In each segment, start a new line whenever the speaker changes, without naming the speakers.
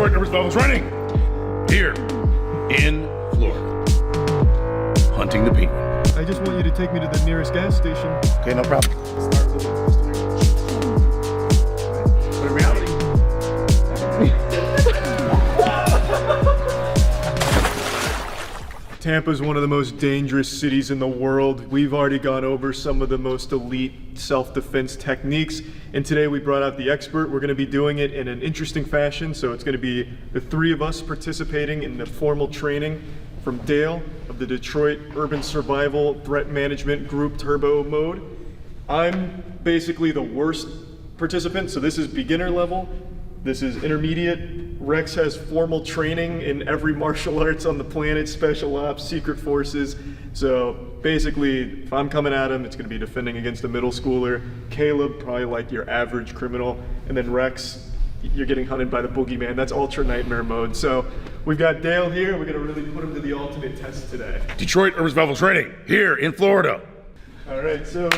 Detroit Urban Survival Training here in Florida. Hunting the penguin.
I just want you to take me to the nearest gas station.
Okay, no problem. But in reality,
Tampa is one of the most dangerous cities in the world. We've already gone over some of the most elite self-defense techniques, and today we brought out the expert. We're going to be doing it in an interesting fashion, so it's going to be the three of us participating in the formal training from Dale of the Detroit Urban Survival Threat Management Group Turbo Mode. I'm basically the worst participant, so this is beginner level. This is intermediate. Rex has formal training in every martial arts on the planet, special ops, secret forces. So basically, if I'm coming at him, it's gonna be defending against a middle schooler. Caleb, probably like your average criminal. And then Rex, you're getting hunted by the boogeyman. That's ultra nightmare mode. So we've got Dale here. We're gonna really put him to the ultimate test today.
Detroit Urban Survival Training here in Florida.
All right, so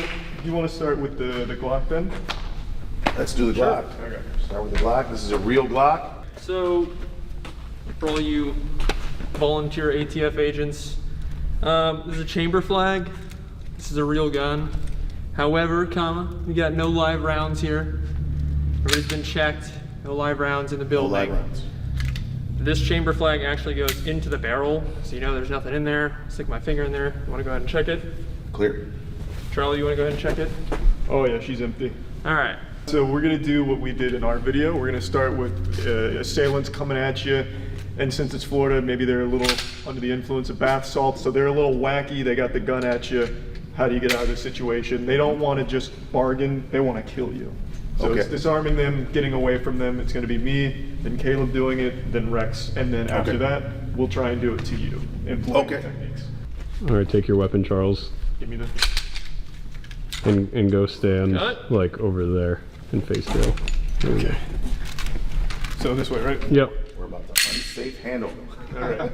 you wanna start with the Glock then?
Let's do the Glock.
Okay.
Start with the Glock. This is a real Glock.
So, for all you volunteer ATF agents, this is a chamber flag. This is a real gun. However, we got no live rounds here. Everybody's been checked. No live rounds in the building.
No live rounds.
This chamber flag actually goes into the barrel, so you know there's nothing in there. Stick my finger in there. You want to go ahead and check it?
Clear.
Charlie, you want to go ahead and check it?
Oh yeah, she's empty.
All right.
So we're gonna do what we did in our video. We're gonna start with assailants coming at you, and since it's Florida, maybe they're a little under the influence of bath salts, so they're a little wacky. They got the gun at you. How do you get out of this situation? They don't want to just bargain. They want to kill you. So
Okay.
it's disarming them, getting away from them. It's gonna be me, then Caleb doing it, then Rex, and then after
Okay.
that, we'll try and do it to you. Employing
Okay.
techniques.
All right, take your weapon, Charles,
Give me the.
and go stand
Got it.
like over there and face Dale.
Okay. So this way, right?
Yep.
We're about to unsafe handle.
All right.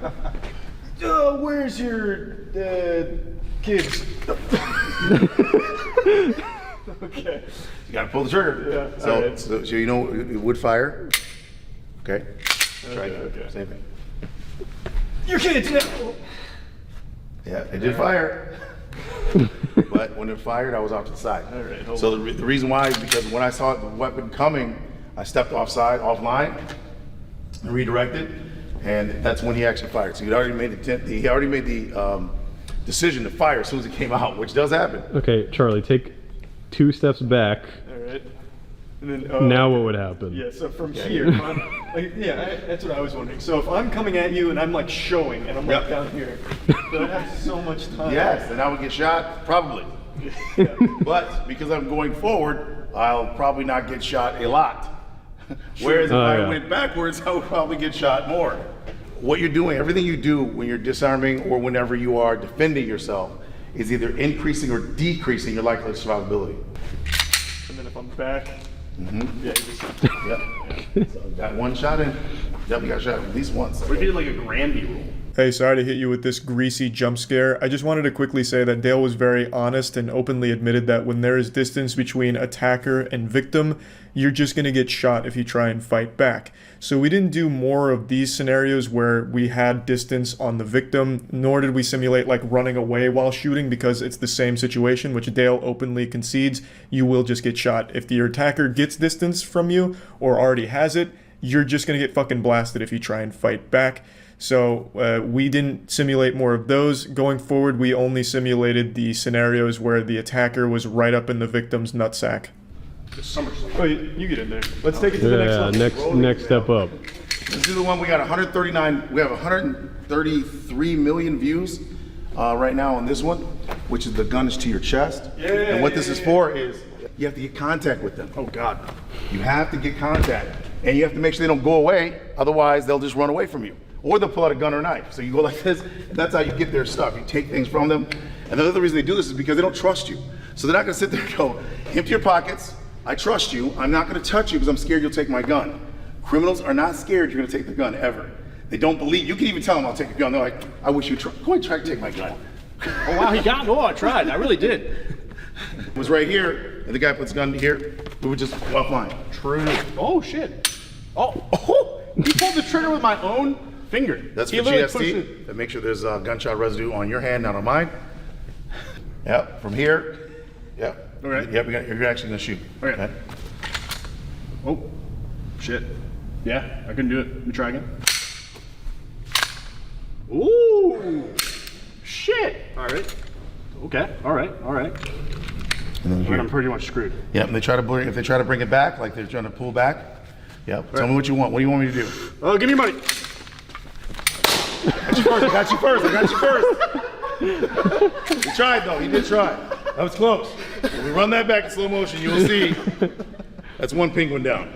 Where's your kids? Okay.
You gotta pull the trigger.
Yeah,
So,
alright.
so you know it would fire. Okay. Try it.
Okay.
Same thing.
Your kids now.
Yeah, it did fire. But when it fired, I was off to the side.
All right, hold
So the reason why is because when I saw the weapon coming, I stepped offline, and redirected, and that's when he actually fired. So he already made the decision to fire as soon as it came out, which does happen.
Okay, Charlie, take 2 steps back.
All right. And then,
Now what would happen?
Yeah, so from here, that's what I was wondering. So if I'm coming at you and I'm like showing, and I'm like
Yep.
down here, then I have so much time.
Yes, and I would get shot, probably. But because I'm going forward, I'll probably not get shot a lot. Whereas if I went backwards, I would probably get shot more. What you're doing, everything you do when you're disarming or whenever you are defending yourself is either increasing or decreasing your likelihood of survivability.
And then if I'm back, yeah, you just,
Yep. So got one shot in. Yep, we got shot at least once.
We did like a Granby rule.
Hey, sorry to hit you with this greasy jump scare. I just wanted to quickly say that Dale was very honest and openly admitted that when there is distance between attacker and victim, you're just going to get shot if you try and fight back. So we didn't do more of these scenarios where we had distance on the victim, nor did we simulate like running away while shooting, because it's the same situation, which Dale openly concedes. You will just get shot. If your attacker gets distance from you or already has it, you're just going to get fucking blasted if you try and fight back. So we didn't simulate more of those. Going forward, we only simulated the scenarios where the attacker was right up in the victim's nutsack. Oh, you get in there. Let's take it to the next
Yeah,
level.
next step up.
This is the one we got 139. We have 133 million views right now on this one, which is the gun is to your chest. And what this is for is you have to get contact with them.
Oh God.
You have to get contact, and you have to make sure they don't go away. Otherwise, they'll just run away from you, or they'll pull out a gun or a knife. So you go like this, and that's how you get their stuff. You take things from them, and the other reason they do this is because they don't trust you. So they're not going to sit there and go, empty your pockets. I trust you. I'm not going to touch you because I'm scared you'll take my gun. Criminals are not scared you're going to take the gun ever. They don't believe. You can even tell them I'll take your gun. They're like, I wish you'd try. Go ahead, try to take my gun.
Oh wow, he got. Oh, I tried. I really did.
It was right here, and the guy puts the gun here. We would just go offline.
True. Oh shit. Oh, he pulled the trigger with my own finger.
That's
He
for
literally pushed
GST.
it.
To make sure there's gunshot residue on your hand, not on mine. Yep, from here. Yep.
Okay.
Yep, you're actually gonna shoot.
Okay. Oh, shit. Yeah, I couldn't do it. Let me try again. Ooh, shit. All right. Okay. All right. All right.
And then
All right,
here.
I'm pretty much screwed.
Yep, and if they try to bring it back, like they're trying to pull back. Yep. Tell me what you want. What do you want me to do?
Oh, give me money.
I got you first. He tried though. He did try. That was close. When we run that back in slow motion, you'll see that's one penguin down.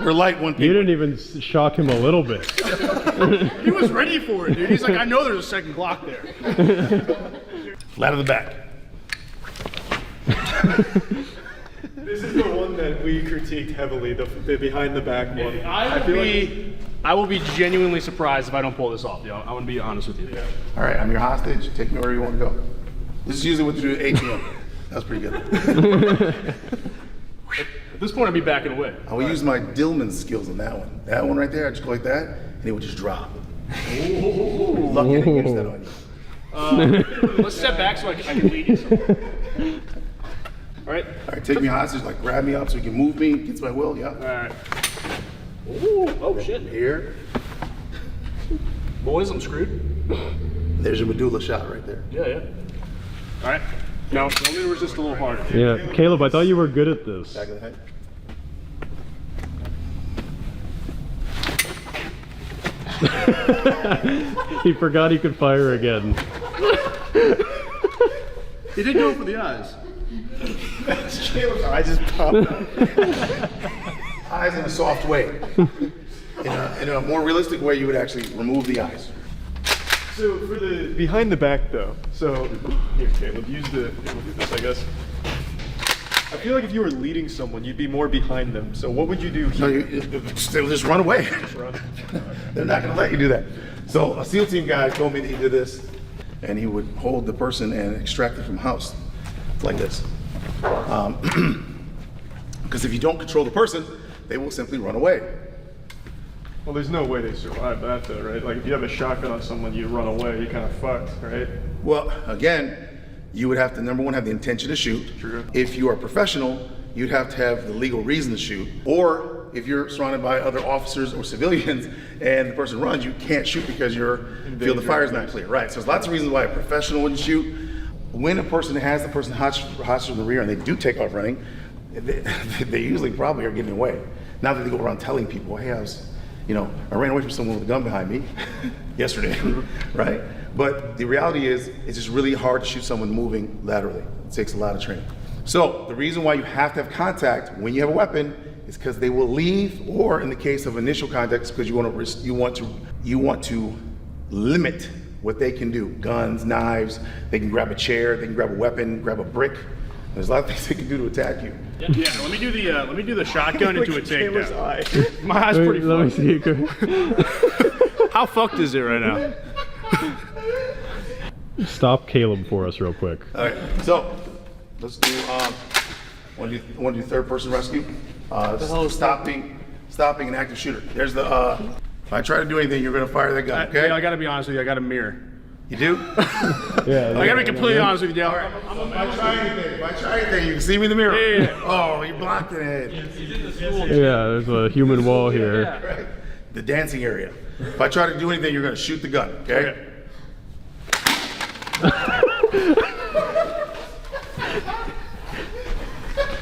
We're light one
You
penguin.
didn't even shock him a little bit.
He was ready for it, dude. He's like, I know there's a second Glock there.
Flat of the back.
This is the one that we critiqued heavily, the behind the back one.
I will be genuinely surprised if I don't pull this off, yo. I'm gonna be honest with you.
All right, I'm your hostage. Take me wherever you want to go. This is usually what you do at ATM. That was pretty good.
At this point, I'd be backing away.
I will use my Dillman skills on that one. That one right there, I just go like that, and it would just drop. Lucky I didn't use that on you.
Let's step back so I can lead you somewhere. All right.
All right, take me hostage, like grab me up so you can move me against my will. Yeah.
All right. Ooh, oh shit.
Here.
Boys, I'm screwed.
There's your medulla shot right there.
Yeah, yeah. All right. Now, let me resist a little harder.
Yeah, Caleb, I thought you were good at this.
Back of the head.
He forgot he could fire again.
He did go for the eyes.
I just popped. Eyes in a soft way. In a more realistic way, you would actually remove the eyes.
So for the behind the back though, so here Caleb, we'll do this I guess. I feel like if you were leading someone, you'd be more behind them. So what would you do
No,
here?
they'll just run away.
Run.
They're not going to let you do that. So a SEAL team guy told me that he did this, and he would hold the person and extract it from house, like this. Because if you don't control the person, they will simply run away.
Well, there's no way they survive that though, right? Like if you have a shotgun on someone, you run away, you're kind of fucked, right?
Well, again, you would have to, number one, have the intention to shoot.
True.
If you are a professional, you'd have to have the legal reason to shoot. Or if you're surrounded by other officers or civilians and the person runs, you can't shoot because your field of fire is not clear. Right, so there's lots of reasons why a professional wouldn't shoot. When a person has the person hostage in the rear and they do take off running, they usually probably are getting away. Not that they go around telling people, hey, I ran away from someone with a gun behind me yesterday, right? But the reality is, it's just really hard to shoot someone moving laterally. It takes a lot of training. So the reason why you have to have contact when you have a weapon is because they will leave, or in the case of initial contact, it's because you want to limit what they can do. Guns, knives, they can grab a chair, they can grab a weapon, grab a brick. There's a lot of things they can do to attack you.
Yeah, let me do the shotgun into a
Caleb's
takedown.
eye.
My eye's pretty
Let me
fucked.
see it go.
How fucked is it right now?
Stop Caleb for us real quick.
All right, so let's do, want to do third person rescue? Stopping an active shooter. There's the, if I try to do anything, you're gonna fire that gun, okay?
I gotta be honest with you, I got a mirror.
You do?
Yeah.
I gotta be completely honest with you, Dale.
If I try anything, you can see me in the mirror.
Yeah.
Oh, you blocked it.
Yeah, there's a human wall here.
Right. The dancing area. If I try to do anything, you're gonna shoot the gun, okay?
Okay.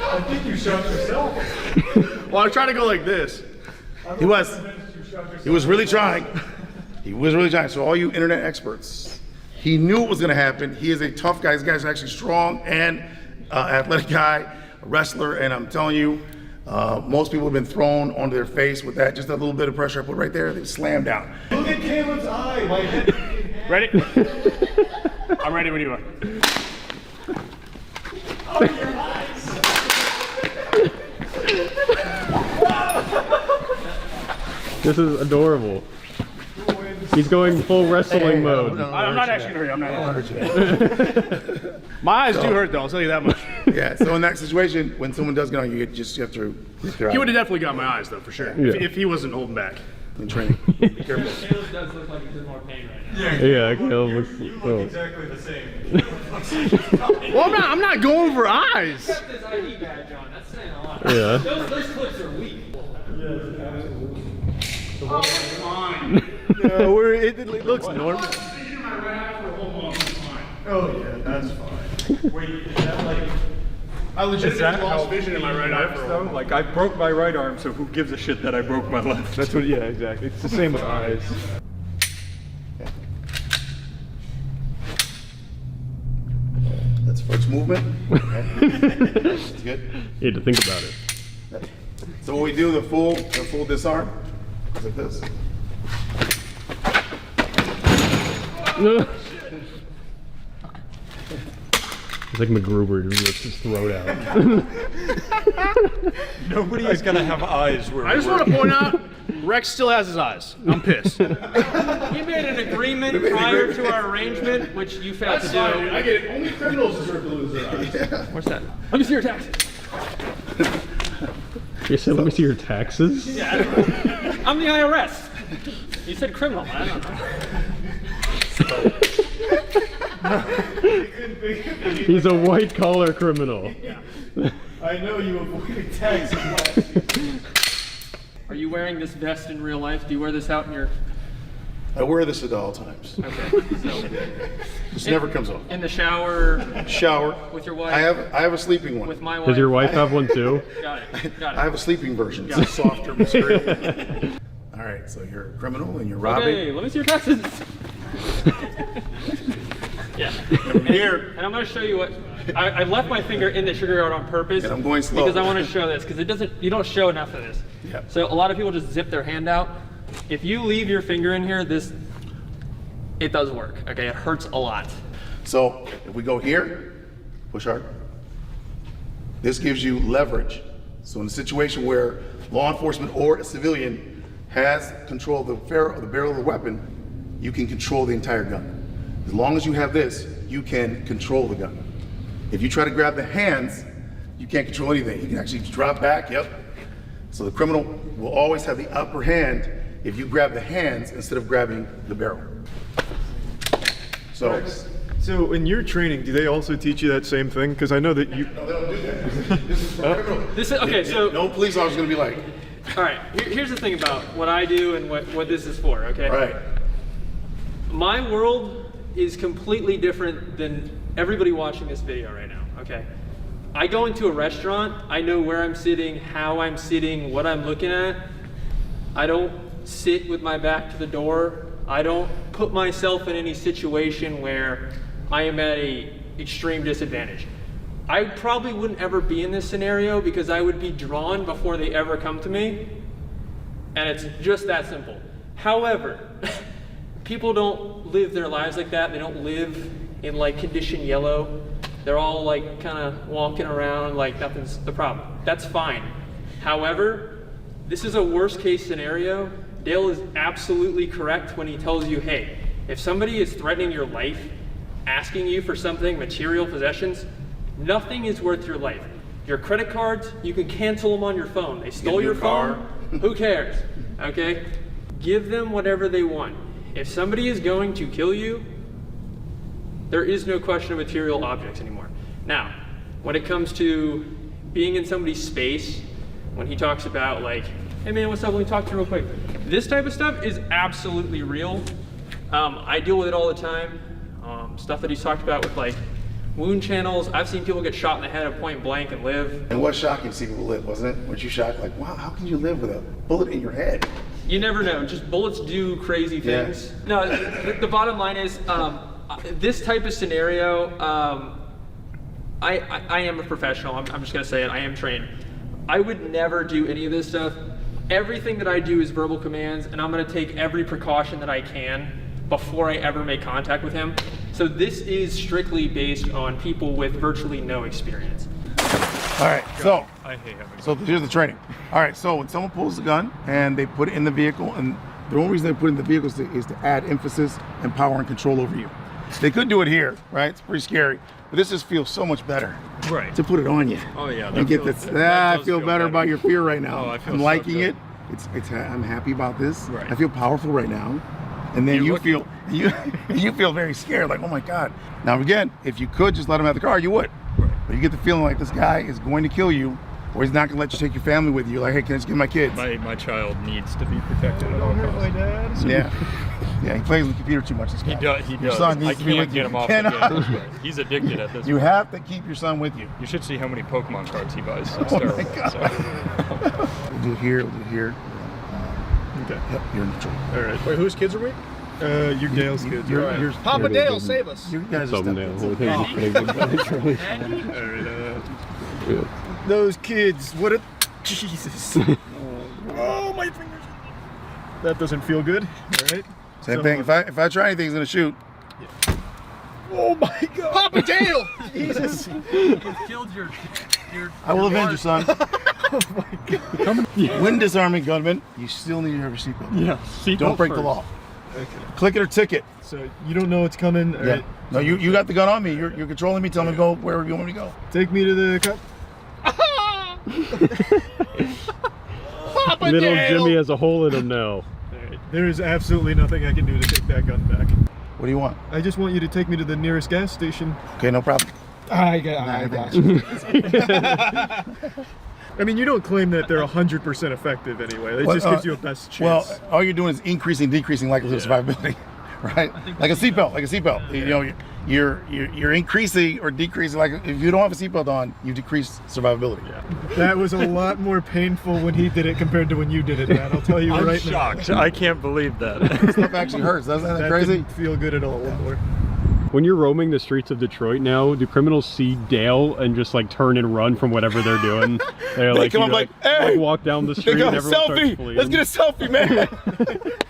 I think you shot yourself.
Well, I was trying to go like this.
He was really trying. He was really trying. So all you internet experts, he knew it was gonna happen. He is a tough guy. This guy's actually strong and athletic guy, a wrestler, and I'm telling you, most people have been thrown onto their face with that, just a little bit of pressure I put right there, they slam down.
Look at Caleb's eye. My head.
Ready? I'm ready when you are.
This is adorable. He's going full wrestling mode.
I'm not actually gonna hurt you. I'm not gonna hurt you. My eyes do hurt though, I'll tell you that much.
Yeah, so in that situation, when someone does get on you, you have to.
He would have definitely got my eyes though, for sure.
Yeah.
If he wasn't holding back.
in training. Be careful.
Caleb does look like he's in more pain right now.
Yeah, Caleb looks. Oh.
Exactly the same.
Well, I'm not going for eyes.
Got this ID badge on. That's saying a lot.
Yeah.
Those clips are weak.
Oh, it's fine.
No, it looks normal.
Oh yeah, that's fine.
Wait, is that like?
I legit
Is that
lost
how
vision in my right eye for a
though?
while.
Like I broke my right arm, so who gives a shit that I broke my left? That's what. Yeah, exactly. It's the same with eyes.
That's first movement. That's good.
You had to think about it.
So when we do the full disarm, it's like this.
It's like MacGruber who rips his throat out.
Nobody is gonna have eyes where.
I just want to point out, Rex still has his eyes. I'm pissed.
We made an agreement prior to our arrangement, which you failed to do.
I get it. Only criminals deserve to lose their eyes.
What's that? Let me see your taxes.
You said, let me see your taxes?
Yeah, I'm the IRS. You said criminal. I don't know.
He's a white collar criminal.
I know you avoided taxes.
Are you wearing this vest in real life? Do you wear this out in your...
I wear this at all times.
Okay. So,
This never comes off.
in the shower,
Shower.
with your wife?
I have a sleeping one.
With my wife?
Does your wife have one too?
Got it. Got it.
I have a sleeping version. It's a softer material. All right, so you're a criminal and you're robbing.
Okay, let me see your taxes. Yeah.
Here.
And I'm going to show you what I left my finger in the trigger guard on purpose.
And I'm going slow.
Because I want to show this because you don't show enough of this.
Yeah.
So a lot of people just zip their hand out. If you leave your finger in here, it does work. Okay, it hurts a lot.
So if we go here, push hard. This gives you leverage. So in a situation where law enforcement or a civilian has control of the barrel of the weapon, you can control the entire gun. As long as you have this, you can control the gun. If you try to grab the hands, you can't control anything. You can actually drop back, yep. So the criminal will always have the upper hand if you grab the hands instead of grabbing the barrel. So,
So in your training, do they also teach you that same thing? Because I know that you.
no, they don't do that. This is for criminal.
This is okay. So
No police officer is going to be like,
all right. Here's the thing about what I do and what this is for. Okay.
all right.
My world is completely different than everybody watching this video right now, okay? I go into a restaurant, I know where I'm sitting, how I'm sitting, what I'm looking at. I don't sit with my back to the door. I don't put myself in any situation where I am at a extreme disadvantage. I probably wouldn't ever be in this scenario because I would be drawn before they ever come to me, and it's just that simple. However, people don't live their lives like that. They don't live in like condition yellow. They're all like kind of walking around like nothing's the problem. That's fine. However, this is a worst case scenario. Dale is absolutely correct when he tells you, hey, if somebody is threatening your life, asking you for something, material possessions, nothing is worth your life. Your credit cards, you can cancel them on your phone. They stole your phone, who cares, okay? Give them whatever they want. If somebody is going to kill you, there is no question of material objects anymore. Now, when it comes to being in somebody's space, when he talks about like, hey man, what's up, let me talk to you real quick. This type of stuff is absolutely real. I deal with it all the time. Stuff that he's talked about with like wound channels. I've seen people get shot in the head at point blank and live.
And what's shocking to see people live, wasn't it? Weren't you shocked? Like, wow, how can you live with a bullet in your head?
You never know, just bullets do crazy things.
Yeah.
No, the bottom line is, this type of scenario, I am a professional, I'm just gonna say it, I am trained. I would never do any of this stuff. Everything that I do is verbal commands, and I'm gonna take every precaution that I can before I ever make contact with him. So this is strictly based on people with virtually no experience.
All right, so
I hate having.
So here's the training. All right, so when someone pulls the gun and they put it in the vehicle, and the only reason they put it in the vehicle is to add emphasis and power and control over you. They could do it here, right? It's pretty scary, but this just feels so much better.
Right.
To put it on you.
Oh yeah.
And get this. I feel better about your fear right now.
Oh, I feel
I'm
so
liking
good.
it. I'm happy about this.
Right.
I feel powerful right now. And then
You
you feel very scared, like, oh my God. Now again, if you could just let him have the car, you would.
Right.
But you get the feeling like this guy is going to kill you, or he's not gonna let you take your family with you. Like, hey, can I just get my kids?
My child needs to be protected at all costs.
Yeah. Yeah, he plays with the computer too much, this guy.
He
Your
does.
son needs
I
to be
can't
with
get
you.
him off
You
the
cannot.
game. He's addicted at this
You
point.
have to keep your son with you.
You should see how many Pokemon cards he buys. It's
Oh my
terrible.
God.
So.
We'll do here, we'll do here.
Okay.
Yep, you're in control.
All right.
Wait, whose kids are we?
You're Dale's kids.
You're,
right?
you're,
Papa Dale, save us.
you guys are
Thumbnail.
stepping.
All right. Those kids. What a Jesus. Oh, my fingers. That doesn't feel good. All right.
Same thing. If I try anything, he's gonna shoot.
Oh my God.
Papa Dale!
Jesus.
You've killed your
I will avenge you, son. When disarming gunman, you still need to have your seatbelt.
Yeah.
Don't break the law.
Okay.
Click it or ticket.
So you don't know what's coming. All
Yeah.
right.
No, you got the gun on me. You're controlling me. Tell me to go wherever you want me to go.
Take me to the cop.
Papa
Little
Dale!
Jimmy has a hole in him now.
All right. There is absolutely nothing I can do to take that gun back.
What do you want?
I just want you to take me to the nearest gas station.
Okay, no problem.
I got you.
I mean, you don't claim that they're 100% effective anyway. It
Well,
just gives you a best chance.
Well, all you're doing is decreasing likelihood of survivability, right? Like a seatbelt. You know, you're increasing or decreasing. Like if you don't have a seatbelt on, you decrease survivability.
that was a lot more painful when he did it compared to when you did it, man. I'll tell you
I'm
right
shocked. I can't believe that.
Stuff actually hurts. Doesn't
now.
that
That
crazy?
didn't feel good at all anymore.
When you're roaming the streets of Detroit now, do criminals see Dale and just like turn and run from whatever they're doing? They're
They come up like, hey,
walk down the
They
street
go,
and everyone starts
selfie.
fleeing.
Let's get a selfie, man.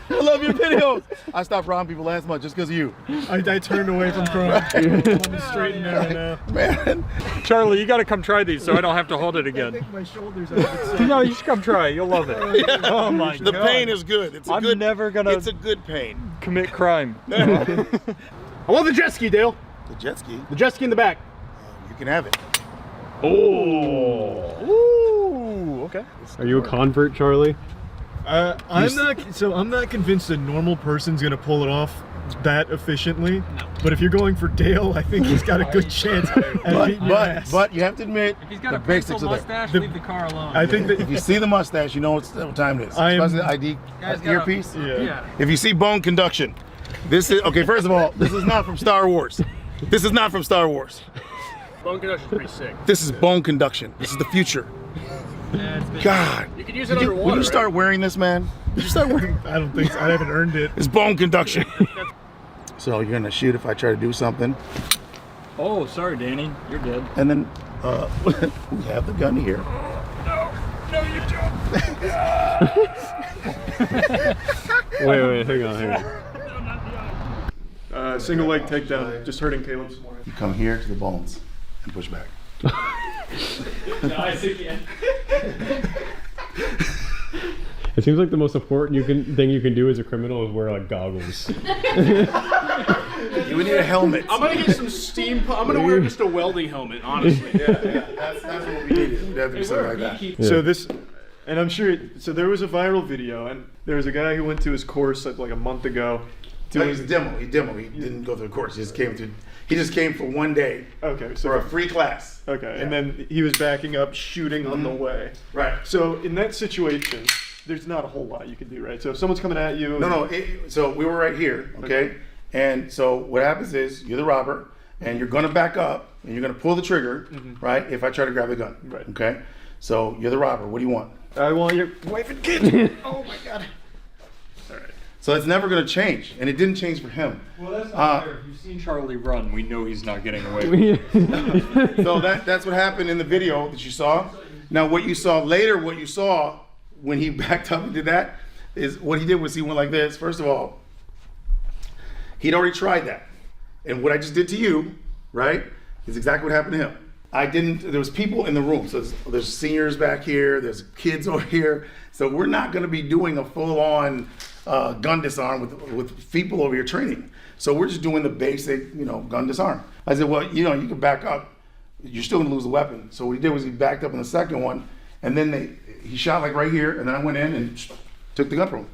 I love your videos. I stopped robbing people last month just because of you,
I turned away from crime. I'm straight and narrow now.
man.
Charlie, you got to come try these so I don't have to hold it
I
again.
think my shoulders out.
No, you should come try. You'll love it. Oh my
The
God.
pain is good. It's a
I'm
good.
never gonna
It's a good pain.
commit crime.
I want the jet ski, Dale.
The jet ski,
The jet ski in the back.
you can have it.
Ooh, okay.
Are you a convert, Charlie?
I'm not convinced a normal person's gonna pull it off that efficiently. But if you're going for Dale, I think he's got a good chance at beating your ass.
But you have to admit,
If he's got
the
a pencil
basics are there.
mustache,
The-
leave the car alone.
I think that
If you see the mustache, you know what time it is.
I am-
Especially the ID
Guys got a-
earpiece.
yeah.
If you see bone conduction, this is okay. First of all, this is not from Star Wars. This is not from Star Wars.
Bone conduction's pretty sick.
This is bone conduction. This is the future.
Yeah, it's been-
God.
You can use it
When
underwater.
you start wearing this, man, did you start wearing
I don't think so. I haven't earned it.
it's bone conduction. So you're gonna shoot if I try to do something,
Oh, sorry, Danny. You're dead.
and then we have the gun here.
No, you don't.
Wait, hang on.
Single leg takedown, just hurting Caleb some more.
You come here to the bones and push back.
It seems like the most important thing you can do as a criminal is wear like goggles.
You would need a helmet.
I'm gonna get some steam. I'm gonna wear just a welding helmet, honestly.
That's what we needed. We'd have to do something like that.
Yeah.
So this, and I'm sure. So there was a viral video, and there was a guy who went to his course like a month ago.
No, he's a demo. He didn't go through the course. He just came through. He just came for one day
Okay,
for a
so
free class.
okay,
Yeah.
and then he was backing up, shooting on the way.
Right.
So in that situation, there's not a whole lot you can do, right? So if someone's coming at you,
No. So we were right here, okay? And so what happens is you're the robber, and you're gonna back up, and you're gonna pull the trigger, right? If I try to grab the gun,
Right.
Okay. So you're the robber. What do you want?
I want your wife and kids. Oh my god. All right.
So it's never gonna change, and it didn't change for him.
Well, that's not fair. If you've seen Charlie run, we know he's not getting away with it.
So that's what happened in the video that you saw. Now what you saw later, what you saw when he backed up and did that, is what he did was he went like this. First of all, he'd already tried that. And what I just did to you, right, is exactly what happened to him. There was people in the room. So there's seniors back here, there's kids over here. So we're not gonna be doing a full-on gun disarm with people over here training. So we're just doing the basic, gun disarm. I said, well, you can back up. You're still gonna lose the weapon. So what he did was he backed up in the second one, and then he shot like right here, and then I went in and took the gun from him.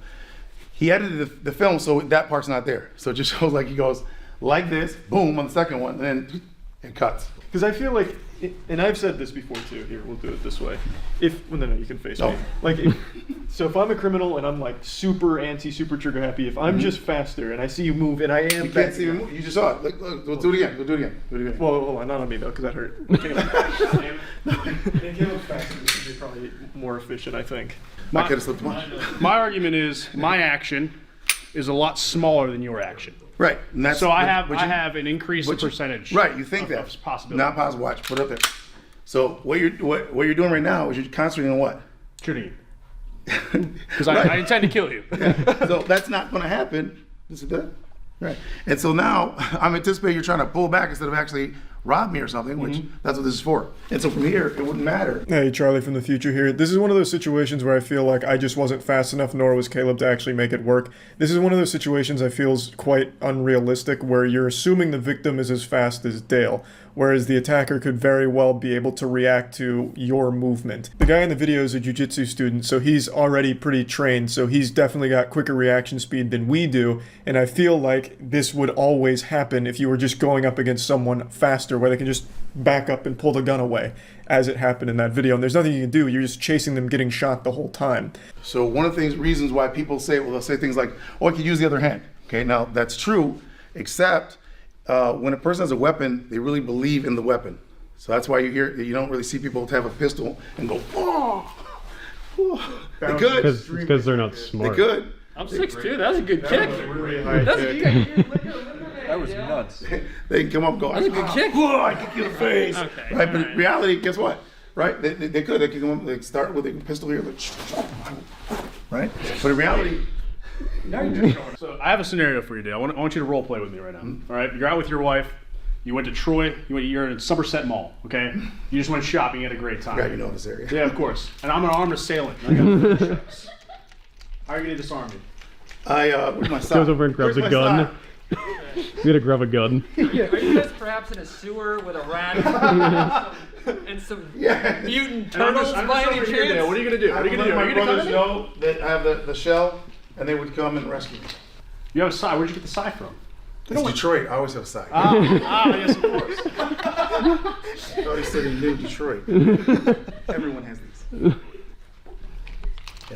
He edited the film so that part's not there. So it just shows like he goes like this, boom, on the second one, and then it cuts.
Because I feel like, and I've said this before too. Here, we'll do it this way. Well, no, you can face me. Like, so if I'm a criminal and I'm like super super trigger happy, if I'm just faster and I see you move and I am,
You can't see him. You just saw it. Look, we'll do it again. We'll do it again. Do it again.
Well, hold on, not on me though, because that hurt. Caleb's faster. This would be probably more efficient, I think.
I could have slipped one.
My argument is my action is a lot smaller than your action.
Right. And that's,
So I have an increase in percentage.
Right. You think
of
that's
possibility.
not possible. Watch. Put it up there. So what you're doing right now is you're concentrating on what?
Shooting you. Because I intend to kill you.
So that's not going to happen. This is good. Right. And so now I'm anticipating you're trying to pull back instead of actually rob me or something, which that's what this is for. And so from here, it wouldn't matter.
Hey, Charlie from the future here. This is one of those situations where I feel like I just wasn't fast enough, nor was Caleb, to actually make it work. This is one of those situations I feel is quite unrealistic, where you're assuming the victim is as fast as Dale, whereas the attacker could very well be able to react to your movement. The guy in the video is a jiu-jitsu student, so he's already pretty trained, so he's definitely got quicker reaction speed than we do, and I feel like this would always happen if you were just going up against someone faster, where they can just back up and pull the gun away, as it happened in that video, and there's nothing you can do. You're just chasing them getting shot the whole time.
So one of the reasons why people say, well, they'll say things like, oh, I could use the other hand. Okay, now that's true, except when a person has a weapon, they really believe in the weapon. So that's why you don't really see people have a pistol and go, oh, they could.
Because they're not smart.
They could.
I'm 6'2". That's a good kick.
Really high
That's a
kick.
good kick. That was nuts.
They can come up and go,
That's a good kick.
oh, I kick you in the face.
Okay,
Right, but
all right.
in reality, guess what? Right, they could. They could come up, they start with a pistol here, like, right? But in reality,
So I have a scenario for you, Dale. I want you to role play with me right now. All right, you're out with your wife. You went to Troy. You're in Somerset Mall. Okay, you just went shopping. You had a great time.
yeah, you know this area.
Yeah, of course. And I'm an armed assailant. I got shucks. How are you gonna disarm me?
Where's my sock?
Goes over and grabs
Where's
a
my
gun.
sock?
You gotta grab a gun.
Are you guys perhaps in a sewer with a rat and some
Yeah.
mutant
And I'm
turtles
just
by any
over here, Dale.
chance?
What are you gonna do? What are you gonna do?
My
Are you gonna
brothers
come in?
know that I have the shell, and they would come and rescue me.
You have a sigh. Where'd you get the sigh from?
It's Detroit. I always have a side.
Yes, of course.
I already said in New Detroit. Everyone has these.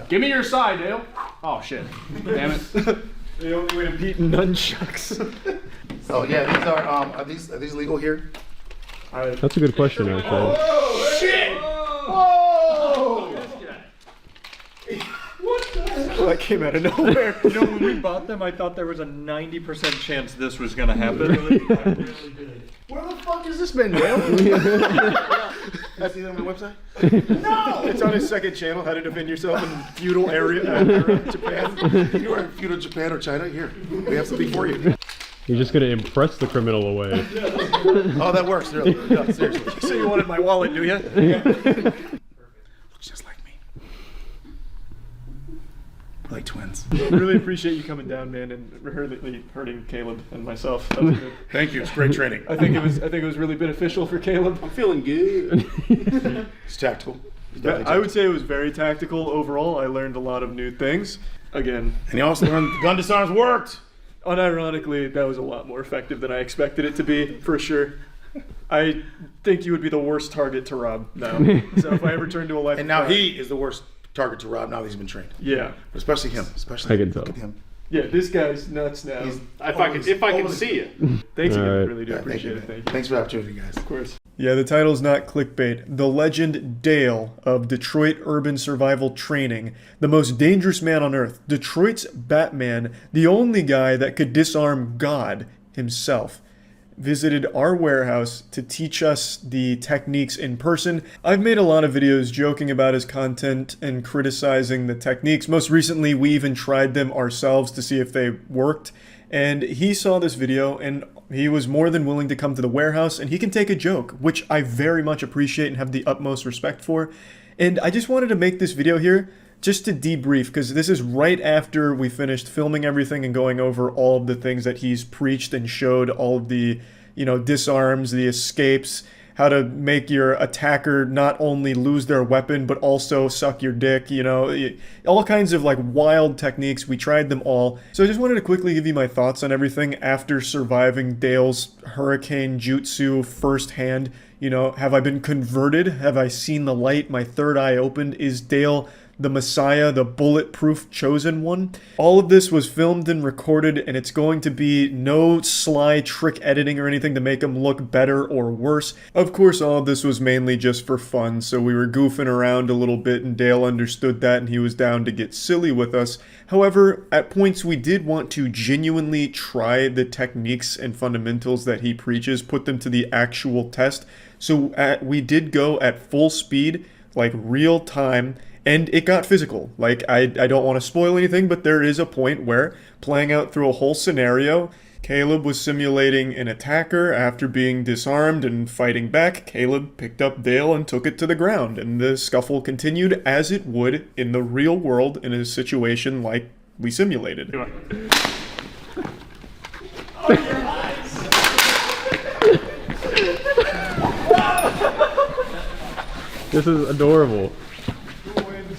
Give me your side, Dale. Oh shit. Damn it.
The only way to beat nunchucks.
So yeah, these are these legal here?
That's a good question, actually.
Shit.
Well, that came out of nowhere.
You know, when we bought them, I thought there was a 90% chance this was gonna happen.
Where the fuck has this been, Dale?
I see that on my website.
It's on his second channel, how to defend yourself in feudal area Japan.
If you are in feudal Japan or China, here we have something for you.
You're just gonna impress the criminal away.
Oh, that works. Really. No, seriously.
So you wanted my wallet, do you?
Looks just like me. We're like twins.
Really appreciate you coming down, man, and hurting Caleb and myself. That was good.
Thank you. It's great training.
I think it was really beneficial for Caleb.
I'm feeling good. It's tactical. It's definitely
I would say it was very tactical overall. I learned a lot of new things. Again,
And you also learned the gun disarms worked.
unironically, that was a lot more effective than I expected it to be, for sure. I think you would be the worst target to rob now. So if I ever turn to a life
And
of
now
crime-
he is the worst target to rob. Now that he's been trained.
Yeah.
Especially him. Especially
I can
look
tell.
at him.
Yeah, this guy's nuts now.
He's
If I can see you.
Thanks again,
Alright.
really do
Yeah,
appreciate it.
man.
Thank you.
Thanks for the opportunity, guys.
Of course. Yeah, the title's not clickbait. The legend Dale of Detroit Urban Survival Training, the most dangerous man on earth, Detroit's Batman, the only guy that could disarm God himself, visited our warehouse to teach us the techniques in person. I've made a lot of videos joking about his content and criticizing the techniques. Most recently, we even tried them ourselves to see if they worked. And he saw this video and he was more than willing to come to the warehouse, and he can take a joke, which I very much appreciate and have the utmost respect for. And I just wanted to make this video here just to debrief, because this is right after we finished filming everything and going over all of the things that he's preached and showed, all of the, disarms, the escapes, how to make your attacker not only lose their weapon, but also suck your dick, you know, all kinds of like wild techniques. We tried them all. So I just wanted to quickly give you my thoughts on everything after surviving Dale's hurricane jutsu firsthand. You know, have I been converted? Have I seen the light? My third eye opened? Is Dale the Messiah, the bulletproof chosen one? All of this was filmed and recorded, and it's going to be no sly trick editing or anything to make him look better or worse. Of course, all of this was mainly just for fun, so we were goofing around a little bit, and Dale understood that, and he was down to get silly with us. However, at points we did want to genuinely try the techniques and fundamentals that he preaches, put them to the actual test. So we did go at full speed, like real time, and it got physical. Like, I don't want to spoil anything, but there is a point where, playing out through a whole scenario, Caleb was simulating an attacker after being disarmed and fighting back. Caleb picked up Dale and took it to the ground, and the scuffle continued as it would in the real world in a situation like we simulated.
This is adorable.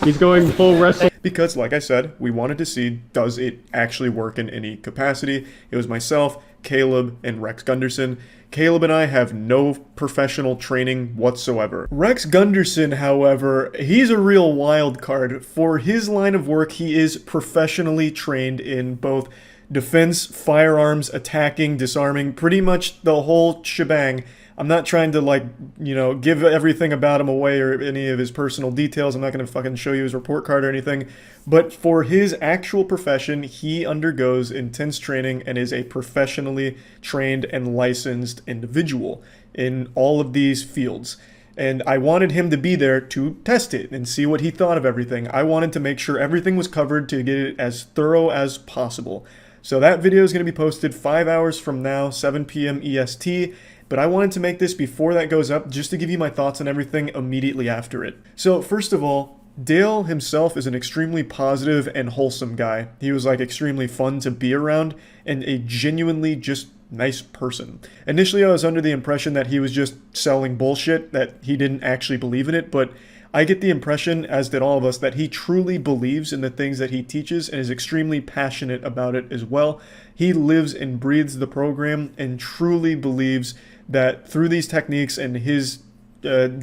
He's going full wrestling.
Because, like I said, we wanted to see, does it actually work in any capacity? It was myself, Caleb, and Rex Gunderson. Caleb and I have no professional training whatsoever. Rex Gunderson, however, he's a real wild card. For his line of work, he is professionally trained in both defense, firearms, attacking, disarming, pretty much the whole shebang. I'm not trying to, like, you know, give everything about him away or any of his personal details. I'm not going to fucking show you his report card or anything. But for his actual profession, he undergoes intense training and is a professionally trained and licensed individual in all of these fields. And I wanted him to be there to test it and see what he thought of everything. I wanted to make sure everything was covered to get it as thorough as possible. So that video is going to be posted 5 hours from now, 7 p.m. EST. But I wanted to make this before that goes up just to give you my thoughts on everything immediately after it. So first of all, Dale himself is an extremely positive and wholesome guy. He was like extremely fun to be around and a genuinely just nice person. Initially, I was under the impression that he was just selling bullshit, that he didn't actually believe in it, but I get the impression, as did all of us, that he truly believes in the things that he teaches and is extremely passionate about it as well. He lives and breathes the program and truly believes that through these techniques and his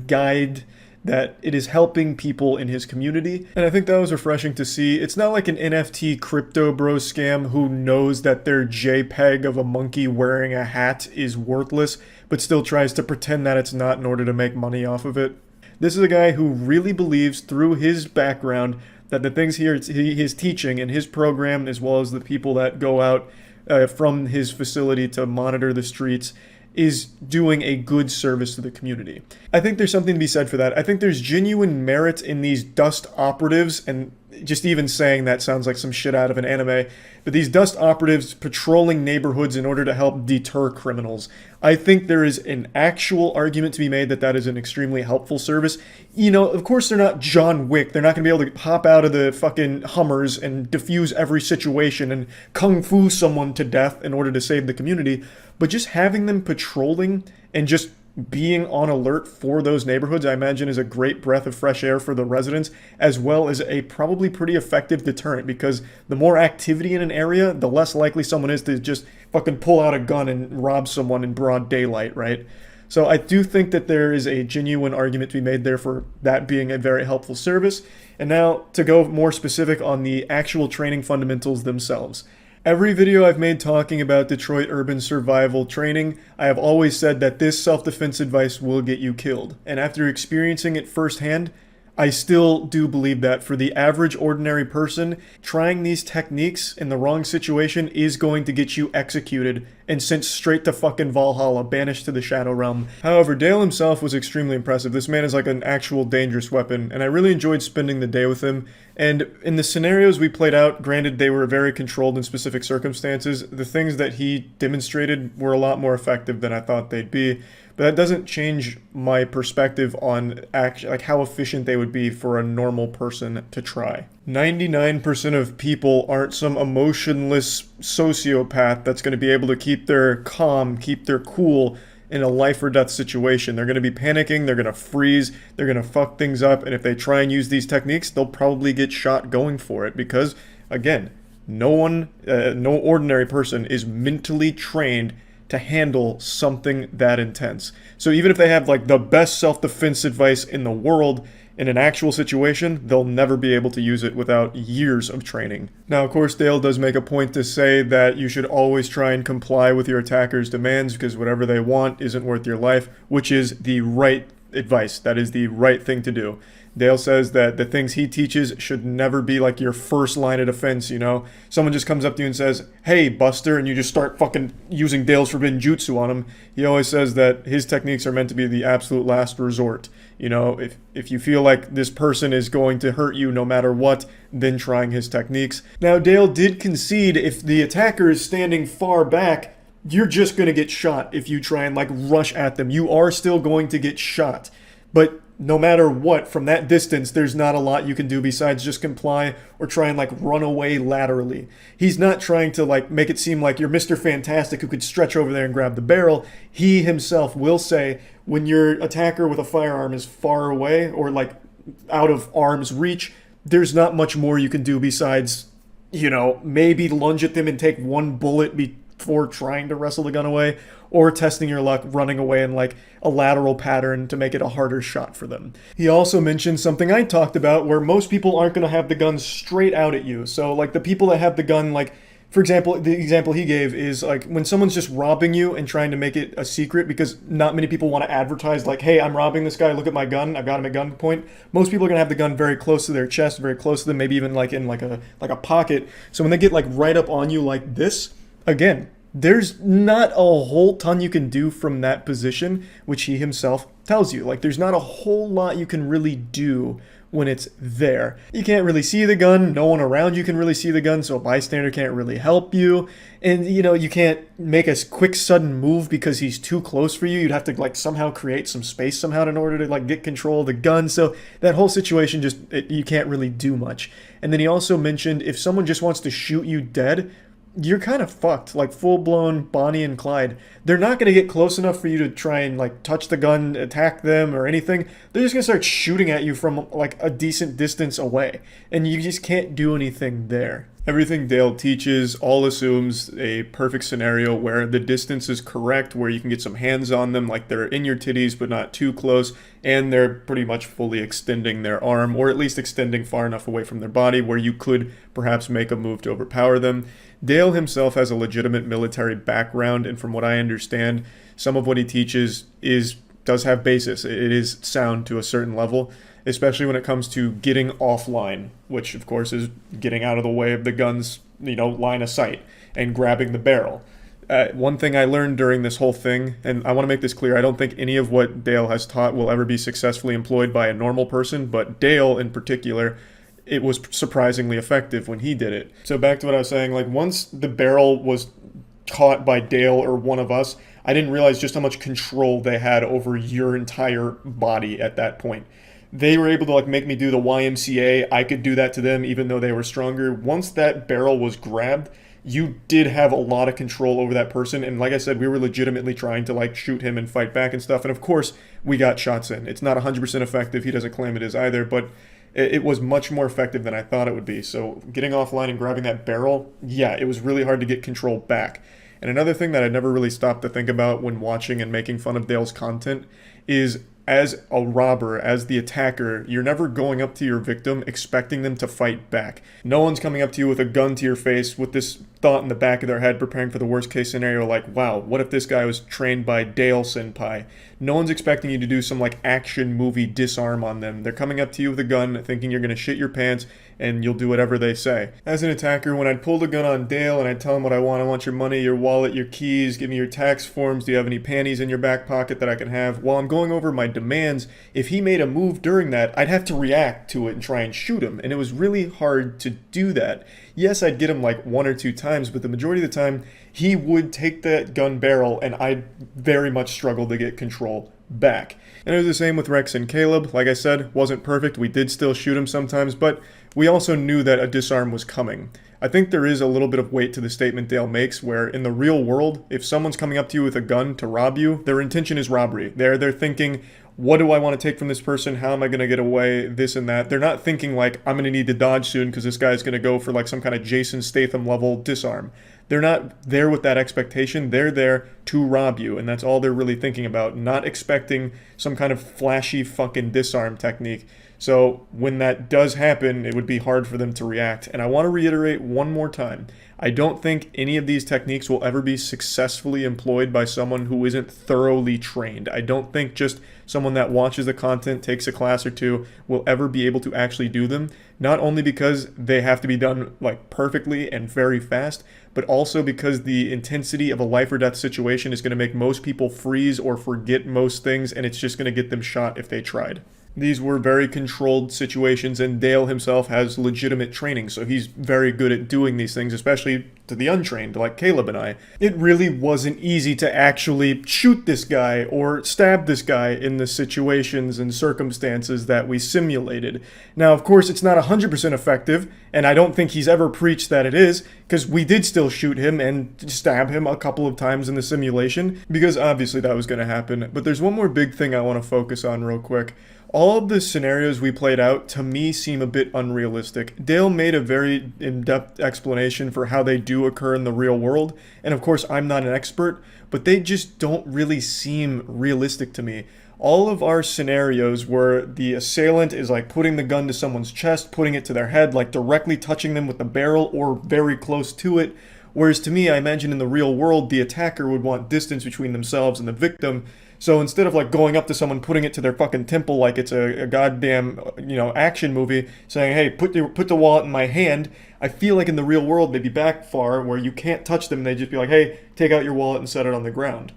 guide, that it is helping people in his community. And I think that was refreshing to see. It's not like an NFT crypto bro scam who knows that their JPEG of a monkey wearing a hat is worthless, but still tries to pretend that it's not in order to make money off of it. This is a guy who really believes through his background that the things he is teaching in his program, as well as the people that go out from his facility to monitor the streets, is doing a good service to the community. I think there's something to be said for that. I think there's genuine merit in these dust operatives, and just even saying that sounds like some shit out of an anime, but these dust operatives patrolling neighborhoods in order to help deter criminals. I think there is an actual argument to be made that that is an extremely helpful service. You know, of course they're not John Wick. They're not going to be able to hop out of the fucking Hummers and defuse every situation and kung fu someone to death in order to save the community. But just having them patrolling and just being on alert for those neighborhoods, I imagine, is a great breath of fresh air for the residents, as well as a probably pretty effective deterrent, because the more activity in an area, the less likely someone is to just fucking pull out a gun and rob someone in broad daylight, right? So I do think that there is a genuine argument to be made there for that being a very helpful service. And now to go more specific on the actual training fundamentals themselves. Every video I've made talking about Detroit urban survival training, I have always said that this self-defense advice will get you killed. And after experiencing it firsthand, I still do believe that for the average ordinary person, trying these techniques in the wrong situation is going to get you executed and sent straight to fucking Valhalla, banished to the Shadow Realm. However, Dale himself was extremely impressive. This man is like an actual dangerous weapon, and I really enjoyed spending the day with him. And in the scenarios we played out, granted they were very controlled in specific circumstances, the things that he demonstrated were a lot more effective than I thought they'd be. But that doesn't change my perspective on like how efficient they would be for a normal person to try. 99% of people aren't some emotionless sociopath that's going to be able to keep their calm, keep their cool, in a life or death situation. They're going to be panicking, they're going to freeze, they're going to fuck things up, and if they try and use these techniques, they'll probably get shot going for it because, again, no ordinary person is mentally trained to handle something that intense. So even if they have like the best self-defense advice in the world, in an actual situation, they'll never be able to use it without years of training. Now, of course, Dale does make a point to say that you should always try and comply with your attacker's demands because whatever they want isn't worth your life, which is the right advice. That is the right thing to do. Dale says that the things he teaches should never be like your first line of defense, you know? Someone just comes up to you and says, "Hey, Buster," and you just start fucking using Dale's forbidden jutsu on him. He always says that his techniques are meant to be the absolute last resort. You know, if you feel like this person is going to hurt you no matter what, then trying his techniques. Now, Dale did concede if the attacker is standing far back, you're just going to get shot if you try and like rush at them. You are still going to get shot. But no matter what, from that distance, there's not a lot you can do besides just comply or try and like run away laterally. He's not trying to like make it seem like you're Mr. Fantastic who could stretch over there and grab the barrel. He himself will say when your attacker with a firearm is far away or like out of arm's reach, there's not much more you can do besides, you know, maybe lunge at them and take one bullet before trying to wrestle the gun away, or testing your luck running away in like a lateral pattern to make it a harder shot for them. He also mentioned something I talked about where most people aren't going to have the gun straight out at you. So like the people that have the gun, like for example, the example he gave is like when someone's just robbing you and trying to make it a secret because not many people want to advertise like, "Hey, I'm robbing this guy, look at my gun, I've got him at gunpoint." Most people are going to have the gun very close to their chest, very close to them, maybe even like in like a pocket. So when they get like right up on you like this, again, there's not a whole ton you can do from that position, which he himself tells you. Like, there's not a whole lot you can really do when it's there. You can't really see the gun. No one around you can really see the gun, so a bystander can't really help you. And, you know, you can't make a quick, sudden move because he's too close for you. You'd have to, like, somehow create some space somehow in order to, like, get control of the gun. So that whole situation just, you can't really do much. And then he also mentioned if someone just wants to shoot you dead, you're kind of fucked, like full-blown Bonnie and Clyde. They're not going to get close enough for you to try and like touch the gun, attack them or anything. They're just going to start shooting at you from like a decent distance away, and you just can't do anything there. Everything Dale teaches all assumes a perfect scenario where the distance is correct, where you can get some hands on them, like they're in your titties but not too close, and they're pretty much fully extending their arm, or at least extending far enough away from their body where you could perhaps make a move to overpower them. Dale himself has a legitimate military background, and from what I understand, some of what he teaches does have basis. It is sound to a certain level, especially when it comes to getting offline, which of course is getting out of the way of the gun's, you know, line of sight and grabbing the barrel. One thing I learned during this whole thing, and I want to make this clear, I don't think any of what Dale has taught will ever be successfully employed by a normal person, but Dale in particular, it was surprisingly effective when he did it. So back to what I was saying, like once the barrel was caught by Dale or one of us, I didn't realize just how much control they had over your entire body at that point. They were able to like make me do the YMCA. I could do that to them even though they were stronger. Once that barrel was grabbed, you did have a lot of control over that person. And like I said, we were legitimately trying to like shoot him and fight back and stuff. And of course, we got shots in. It's not 100% effective. He doesn't claim it is either, but it was much more effective than I thought it would be. So getting offline and grabbing that barrel, yeah, it was really hard to get control back. And another thing that I never really stopped to think about when watching and making fun of Dale's content is, as a robber, as the attacker, you're never going up to your victim expecting them to fight back. No one's coming up to you with a gun to your face with this thought in the back of their head preparing for the worst case scenario like, wow, what if this guy was trained by Dale Senpai? No one's expecting you to do some like action movie disarm on them. They're coming up to you with a gun thinking you're going to shit your pants and you'll do whatever they say. As an attacker, when I'd pull the gun on Dale and I'd tell him what I want your money, your wallet, your keys, give me your tax forms, do you have any panties in your back pocket that I can have? While I'm going over my demands, if he made a move during that, I'd have to react to it and try and shoot him, and it was really hard to do that. Yes, I'd get him like one or two times, but the majority of the time, he would take that gun barrel and I'd very much struggle to get control back. And it was the same with Rex and Caleb. Like I said, wasn't perfect. We did still shoot him sometimes, but we also knew that a disarm was coming. I think there is a little bit of weight to the statement Dale makes where in the real world, if someone's coming up to you with a gun to rob you, their intention is robbery. They're thinking, what do I want to take from this person? How am I going to get away? This and that. They're not thinking like, I'm going to need to dodge soon because this guy's going to go for like some kind of Jason Statham level disarm. They're not there with that expectation. They're there to rob you, and that's all they're really thinking about, not expecting some kind of flashy fucking disarm technique. So when that does happen, it would be hard for them to react. And I want to reiterate one more time, I don't think any of these techniques will ever be successfully employed by someone who isn't thoroughly trained. I don't think just someone that watches the content, takes a class or two, will ever be able to actually do them. Not only because they have to be done like perfectly and very fast, but also because the intensity of a life or death situation is going to make most people freeze or forget most things, and it's just going to get them shot if they tried. These were very controlled situations, and Dale himself has legitimate training, so he's very good at doing these things, especially to the untrained, like Caleb and I. It really wasn't easy to actually shoot this guy or stab this guy in the situations and circumstances that we simulated. Now, of course, it's not 100% effective, and I don't think he's ever preached that it is, because we did still shoot him and stab him a couple of times in the simulation, because obviously that was going to happen. But there's one more big thing I want to focus on real quick. All of the scenarios we played out, to me, seem a bit unrealistic. Dale made a very in-depth explanation for how they do occur in the real world, and of course, I'm not an expert, but they just don't really seem realistic to me. All of our scenarios where the assailant is like putting the gun to someone's chest, putting it to their head, like directly touching them with the barrel or very close to it, whereas to me, I imagine in the real world, the attacker would want distance between themselves and the victim. So instead of like going up to someone, putting it to their fucking temple like it's a goddamn, action movie, saying, hey, put the wallet in my hand, I feel like in the real world they'd be back far where you can't touch them. They'd just be like, hey, take out your wallet and set it on the ground.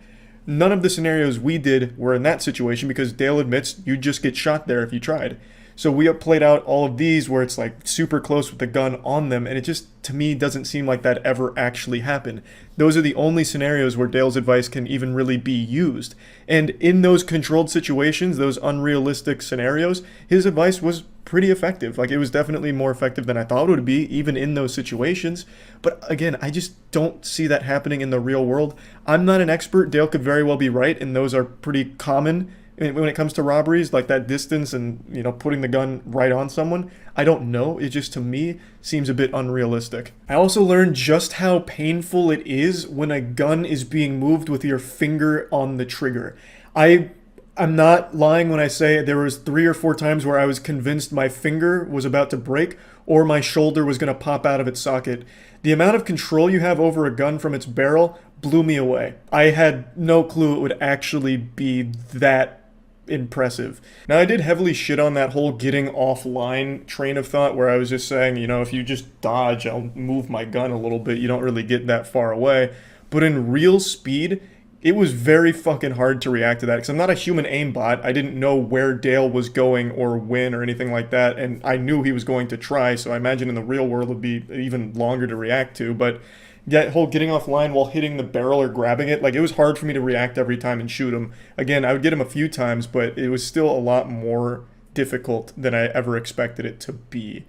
None of the scenarios we did were in that situation because Dale admits you'd just get shot there if you tried. So we have played out all of these where it's like super close with the gun on them, and it just, to me, doesn't seem like that ever actually happened. Those are the only scenarios where Dale's advice can even really be used. And in those controlled situations, those unrealistic scenarios, his advice was pretty effective. Like, it was definitely more effective than I thought it would be, even in those situations. But again, I just don't see that happening in the real world. I'm not an expert. Dale could very well be right, and those are pretty common when it comes to robberies, like that distance and, putting the gun right on someone. I don't know. It just, to me, seems a bit unrealistic. I also learned just how painful it is when a gun is being moved with your finger on the trigger. I'm not lying when I say there was 3 or 4 times where I was convinced my finger was about to break or my shoulder was going to pop out of its socket. The amount of control you have over a gun from its barrel blew me away. I had no clue it would actually be that impressive. Now, I did heavily shit on that whole getting offline train of thought where I was just saying, if you just dodge, I'll move my gun a little bit. You don't really get that far away. But in real speed, it was very fucking hard to react to that because I'm not a human aimbot. I didn't know where Dale was going or when or anything like that, and I knew he was going to try, so I imagine in the real world it would be even longer to react to. But that whole getting offline while hitting the barrel or grabbing it, like, it was hard for me to react every time and shoot him. Again, I would get him a few times, but it was still a lot more difficult than I ever expected it to be.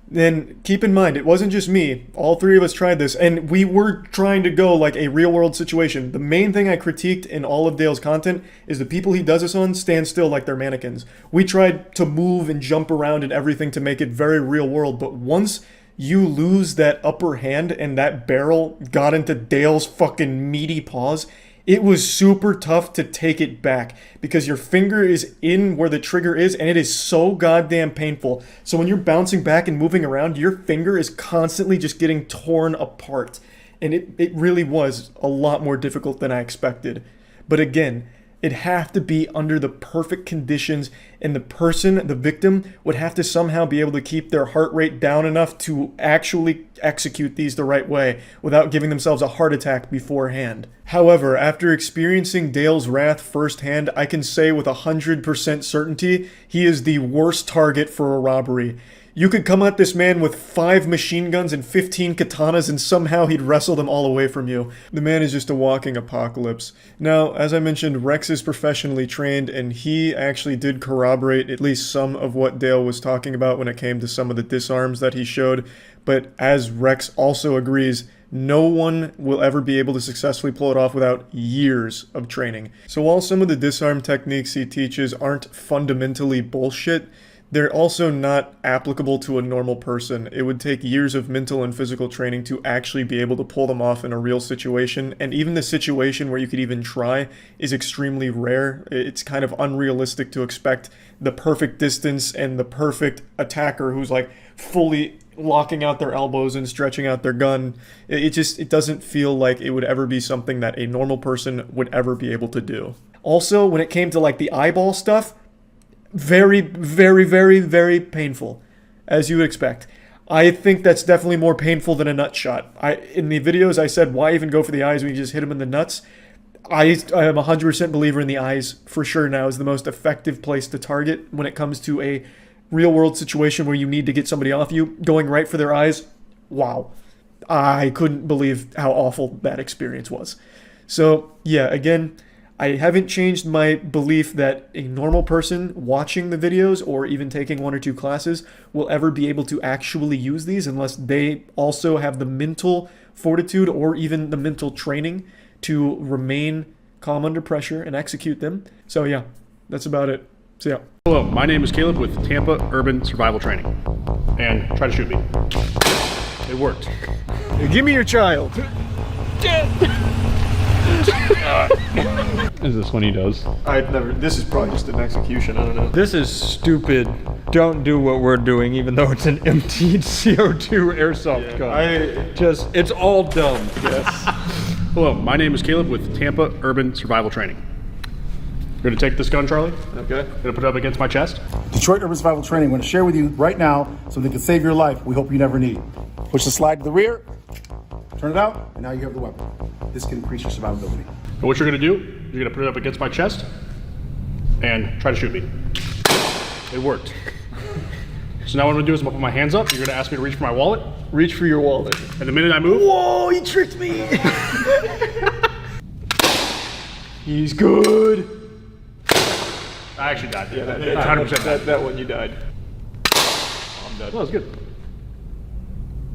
Then keep in mind, it wasn't just me. All 3 of us tried this, and we were trying to go like a real-world situation. The main thing I critiqued in all of Dale's content is the people he does this on stand still like they're mannequins. We tried to move and jump around and everything to make it very real-world, but once you lose that upper hand and that barrel got into Dale's fucking meaty paws, it was super tough to take it back because your finger is in where the trigger is and it is so goddamn painful. So when you're bouncing back and moving around, your finger is constantly just getting torn apart. And it really was a lot more difficult than I expected. But again, it'd have to be under the perfect conditions, and the person, the victim, would have to somehow be able to keep their heart rate down enough to actually execute these the right way without giving themselves a heart attack beforehand. However, after experiencing Dale's wrath firsthand, I can say with 100% certainty he is the worst target for a robbery. You could come at this man with 5 machine guns and 15 katanas and somehow he'd wrestle them all away from you. The man is just a walking apocalypse. Now, as I mentioned, Rex is professionally trained and he actually did corroborate at least some of what Dale was talking about when it came to some of the disarms that he showed. but as Rex also agrees, no one will ever be able to successfully pull it off without years of training. So while some of the disarm techniques he teaches aren't fundamentally bullshit, they're also not applicable to a normal person. It would take years of mental and physical training to actually be able to pull them off in a real situation, and even the situation where you could even try is extremely rare. It's kind of unrealistic to expect the perfect distance and the perfect attacker who's like fully locking out their elbows and stretching out their gun. It doesn't feel like it would ever be something that a normal person would ever be able to do. Also, when it came to like the eyeball stuff, very, very, very, very painful, as you would expect. I think that's definitely more painful than a nut shot. In the videos I said, why even go for the eyes when you just hit them in the nuts? I am a 100% believer in the eyes for sure now is the most effective place to target when it comes to a real world situation where you need to get somebody off you. Going right for their eyes, wow. I couldn't believe how awful that experience was. So yeah, again, I haven't changed my belief that a normal person watching the videos or even taking 1 or 2 classes will ever be able to actually use these unless they also have the mental fortitude or even the mental training to remain calm under pressure and execute them. So yeah, that's about it. See ya.
Hello, my name is Caleb with Tampa Urban Survival Training. And try to shoot me. It worked.
Give me your child.
Is this when he does?
This is probably just an execution, I don't know.
This is stupid. Don't do what we're doing, even though it's an emptied CO2 airsoft gun. It's all dumb.
Yes.
Hello, my name is Caleb with Tampa Urban Survival Training. You're gonna take this gun, Charlie?
Okay.
Gonna put it up against my chest?
Detroit Urban Survival Training, I'm going to share with you right now something that can save your life we hope you never need. Push the slide to the rear, turn it out, and now you have the weapon. This can increase your survivability.
And what you're gonna do, you're gonna put it up against my chest and try to shoot me. It worked. So now what I'm gonna do is I'm gonna put my hands up, you're gonna ask me to reach for my wallet.
Reach for your wallet.
And the minute I move,
Whoa, he tricked me! He's good.
I actually died.
Yeah,
100% died.
that one you died.
I'm dead. That was good.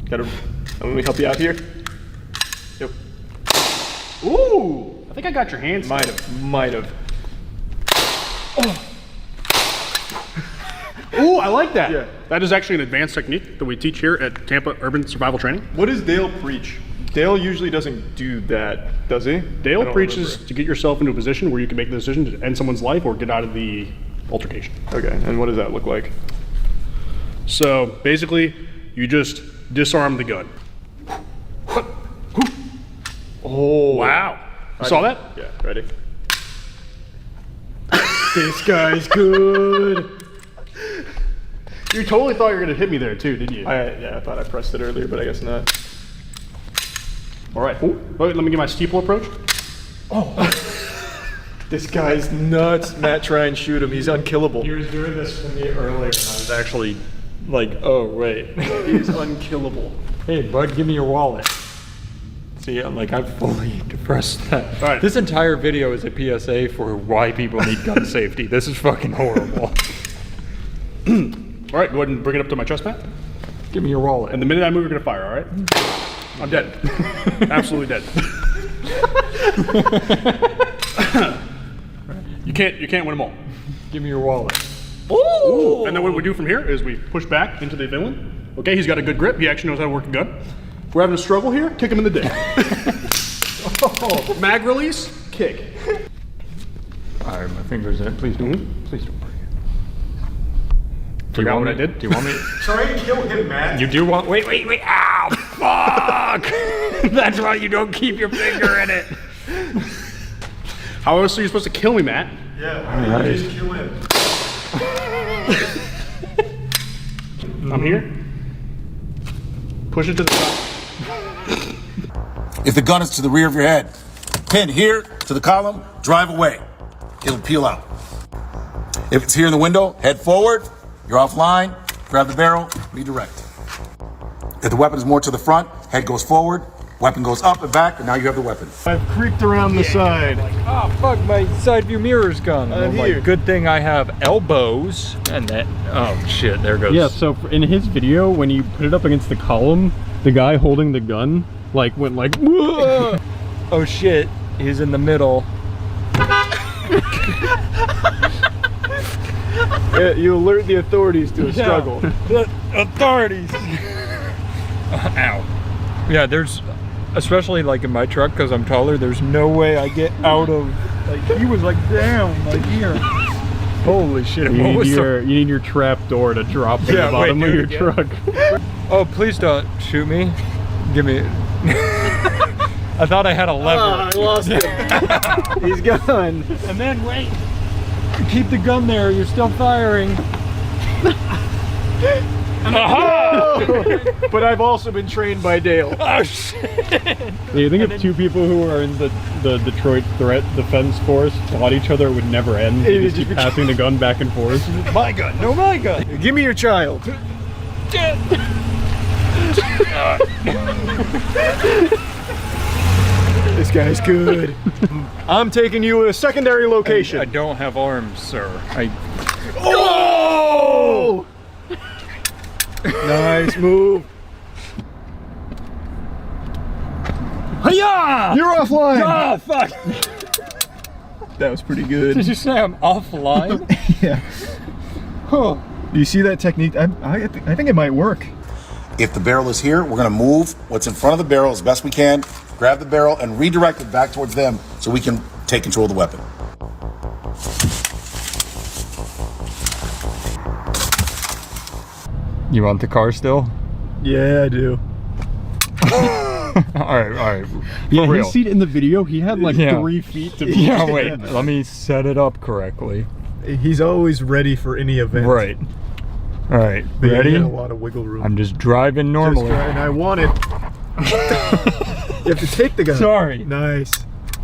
Let me help you out here. Yep.
Ooh! I think I got your hands.
Might have.
Ooh, I like that.
Yeah.
That is actually an advanced technique that we teach here at Tampa Urban Survival Training.
What does Dale preach? Dale usually doesn't do that, does he?
Dale preaches to get yourself into a position where you can make the decision to end someone's life or get out of the altercation.
Okay, and what does that look like?
So basically, you just disarm the gun.
Oh.
Wow. You saw that?
Yeah, ready? This guy's good.
You totally thought you were going to hit me there too, didn't you?
I thought I pressed it earlier, but I guess not.
All right. Wait, let me get my steeple approach.
This guy's nuts. Matt, try and shoot him. He's unkillable.
He was doing this to me earlier, and I was actually like, oh, wait.
He's unkillable.
Hey, bud, give me your wallet. See, I'm like, I've fully depressed that.
All right.
This entire video is a PSA for why people need gun safety. This is fucking horrible.
All right, go ahead and bring it up to my chest, Matt.
Give me your wallet.
And the minute I move, you're going to fire, all right? I'm dead. Absolutely dead. You can't win them all.
Give me your wallet.
Ooh. And then what we do from here is we push back into the villain. Okay, he's got a good grip. He actually knows how to work a gun. If we're having a struggle here, kick him in the dick. Mag release, kick.
All right, my fingers in. Please don't. Please don't.
Forgot what I did?
Do you want me?
Try and kill him, Matt.
You do want? Wait! Ow! Fuck! That's why you don't keep your finger in it.
How else are you supposed to kill me, Matt?
Yeah, you just kill him.
I'm here. Push it to the side.
If the gun is to the rear of your head, pin here to the column, drive away. It'll peel out. If it's here in the window, head forward, you're offline, grab the barrel, redirect. If the weapon is more to the front, head goes forward, Weapon goes up and back, and now you have the weapon.
I've creaked around the side.
Oh fuck, my side view mirror's gone. Oh my,
here.
good thing I have elbows. And that, oh shit, there goes.
Yeah, so in his video, when you put it up against the column, the guy holding the gun, like, went like, whoa!
Oh shit, he's in the middle.
Yeah, you alert the authorities to a struggle.
The authorities. Ow. Yeah, there's, especially like in my truck, because I'm taller, there's no way I get out of, like, he was like down, like here. Holy shit.
You need your trap door to drop in the bottom of your truck.
Oh, please don't shoot me. Give me. I thought I had a lever.
I lost him. He's gone.
And then wait. Keep the gun there. You're still firing.
But I've also been trained by Dale.
Oh shit.
Yeah, you think if two people who are in the Detroit Threat Defense Force fought each other, it would never end? They just keep passing the gun back and forth.
My gun. No, my gun.
Give me your child. This guy's good. I'm taking you to a secondary location.
I don't have arms, sir.
Oh! Nice move.
Hiya!
You're offline.
Oh fuck!
That was pretty good.
Did you say I'm offline?
Yeah. Oh. Do you see that technique? I think it might work.
If the barrel is here, we're gonna move what's in front of the barrel as best we can, grab the barrel and redirect it back towards them so we can take control of the weapon.
You want the car still?
Yeah, I do.
all right.
Yeah,
real.
his seat in the video, he had like 3 feet to be.
Yeah, wait. Let me set it up correctly.
He's always ready for any event.
Right. All right.
But
Ready?
he had a lot of wiggle room.
I'm just driving normally.
And I want it. You have to take the gun.
Sorry.
Nice.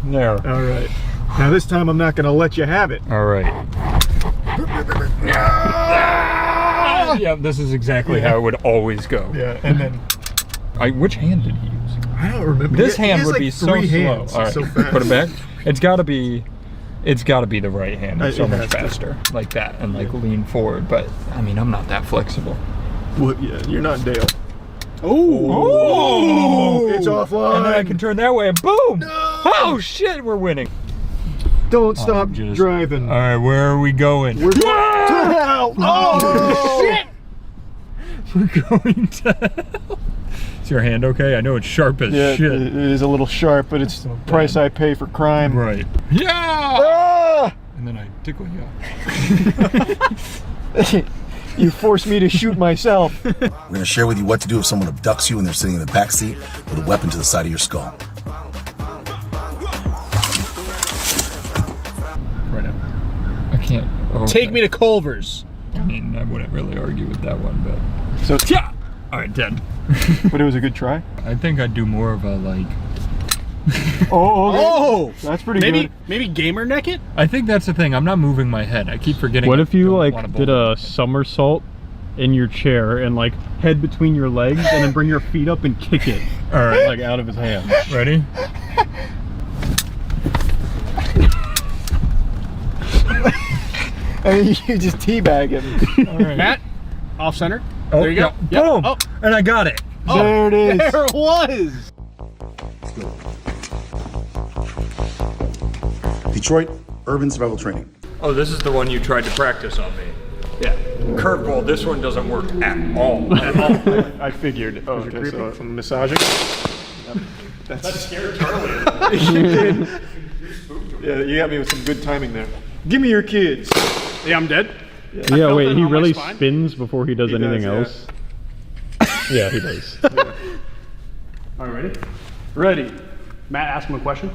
There.
All right. Now this time I'm not going to let you have it.
All right. Yeah, this is exactly how it would always go.
Yeah, and then
which hand did he use?
I don't remember.
This
He
hand
has
would
like
be so
3
slow.
hands.
All right,
So fast.
put it back. It's got to be the right hand. It's so
It
much
has to.
faster, like that, and like lean forward. But I mean, I'm not that flexible.
Well, yeah, you're not Dale.
Oh!
It's offline.
And then I can turn that way, and boom! Oh shit, we're winning.
Don't stop driving.
All right, where are we going?
We're going to hell. Oh shit!
We're going to hell. Is your hand okay? I know it's sharp as
Yeah,
shit.
it is a little sharp, but it's the price I pay for crime.
Right. Yeah!
Ah!
And then I tickle you.
You forced me to shoot myself.
We're gonna share with you what to do if someone abducts you and they're sitting in the back seat with a weapon to the side of your skull.
Right now. I can't. Oh,
Take me to Culver's.
I mean, I wouldn't really argue with that one, but.
So,
Yeah! Alright, dead.
but it was a good try.
I think I'd do more of a like.
Oh, okay.
Oh!
That's pretty good.
Maybe gamer neck it?
I think that's the thing. I'm not moving my head. I keep forgetting.
What
I
if you
don't
like
wanna
did
bullet.
a somersault in your chair and like head between your legs and then bring your feet up and kick it?
All right,
Like out of his hand.
ready?
And you just teabag him.
All right.
Matt, off center.
Oh,
there you go.
yeah. Boom!
Oh,
And I got it.
There it is.
there it was.
Detroit Urban Survival Training.
Oh, this is the one you tried to practice on me. Yeah. Curveball. This one doesn't work at all. At all.
I figured. Oh, okay, so I'm massaging.
That scared Charlie.
Yeah, you got me with some good timing there. Give me your kids.
Yeah, I'm dead.
Yeah,
felt
wait,
it
he
on my
really
spine.
spins before he does anything
does,
else? Yeah, he does.
All right, ready?
Ready.
Matt, ask him a question.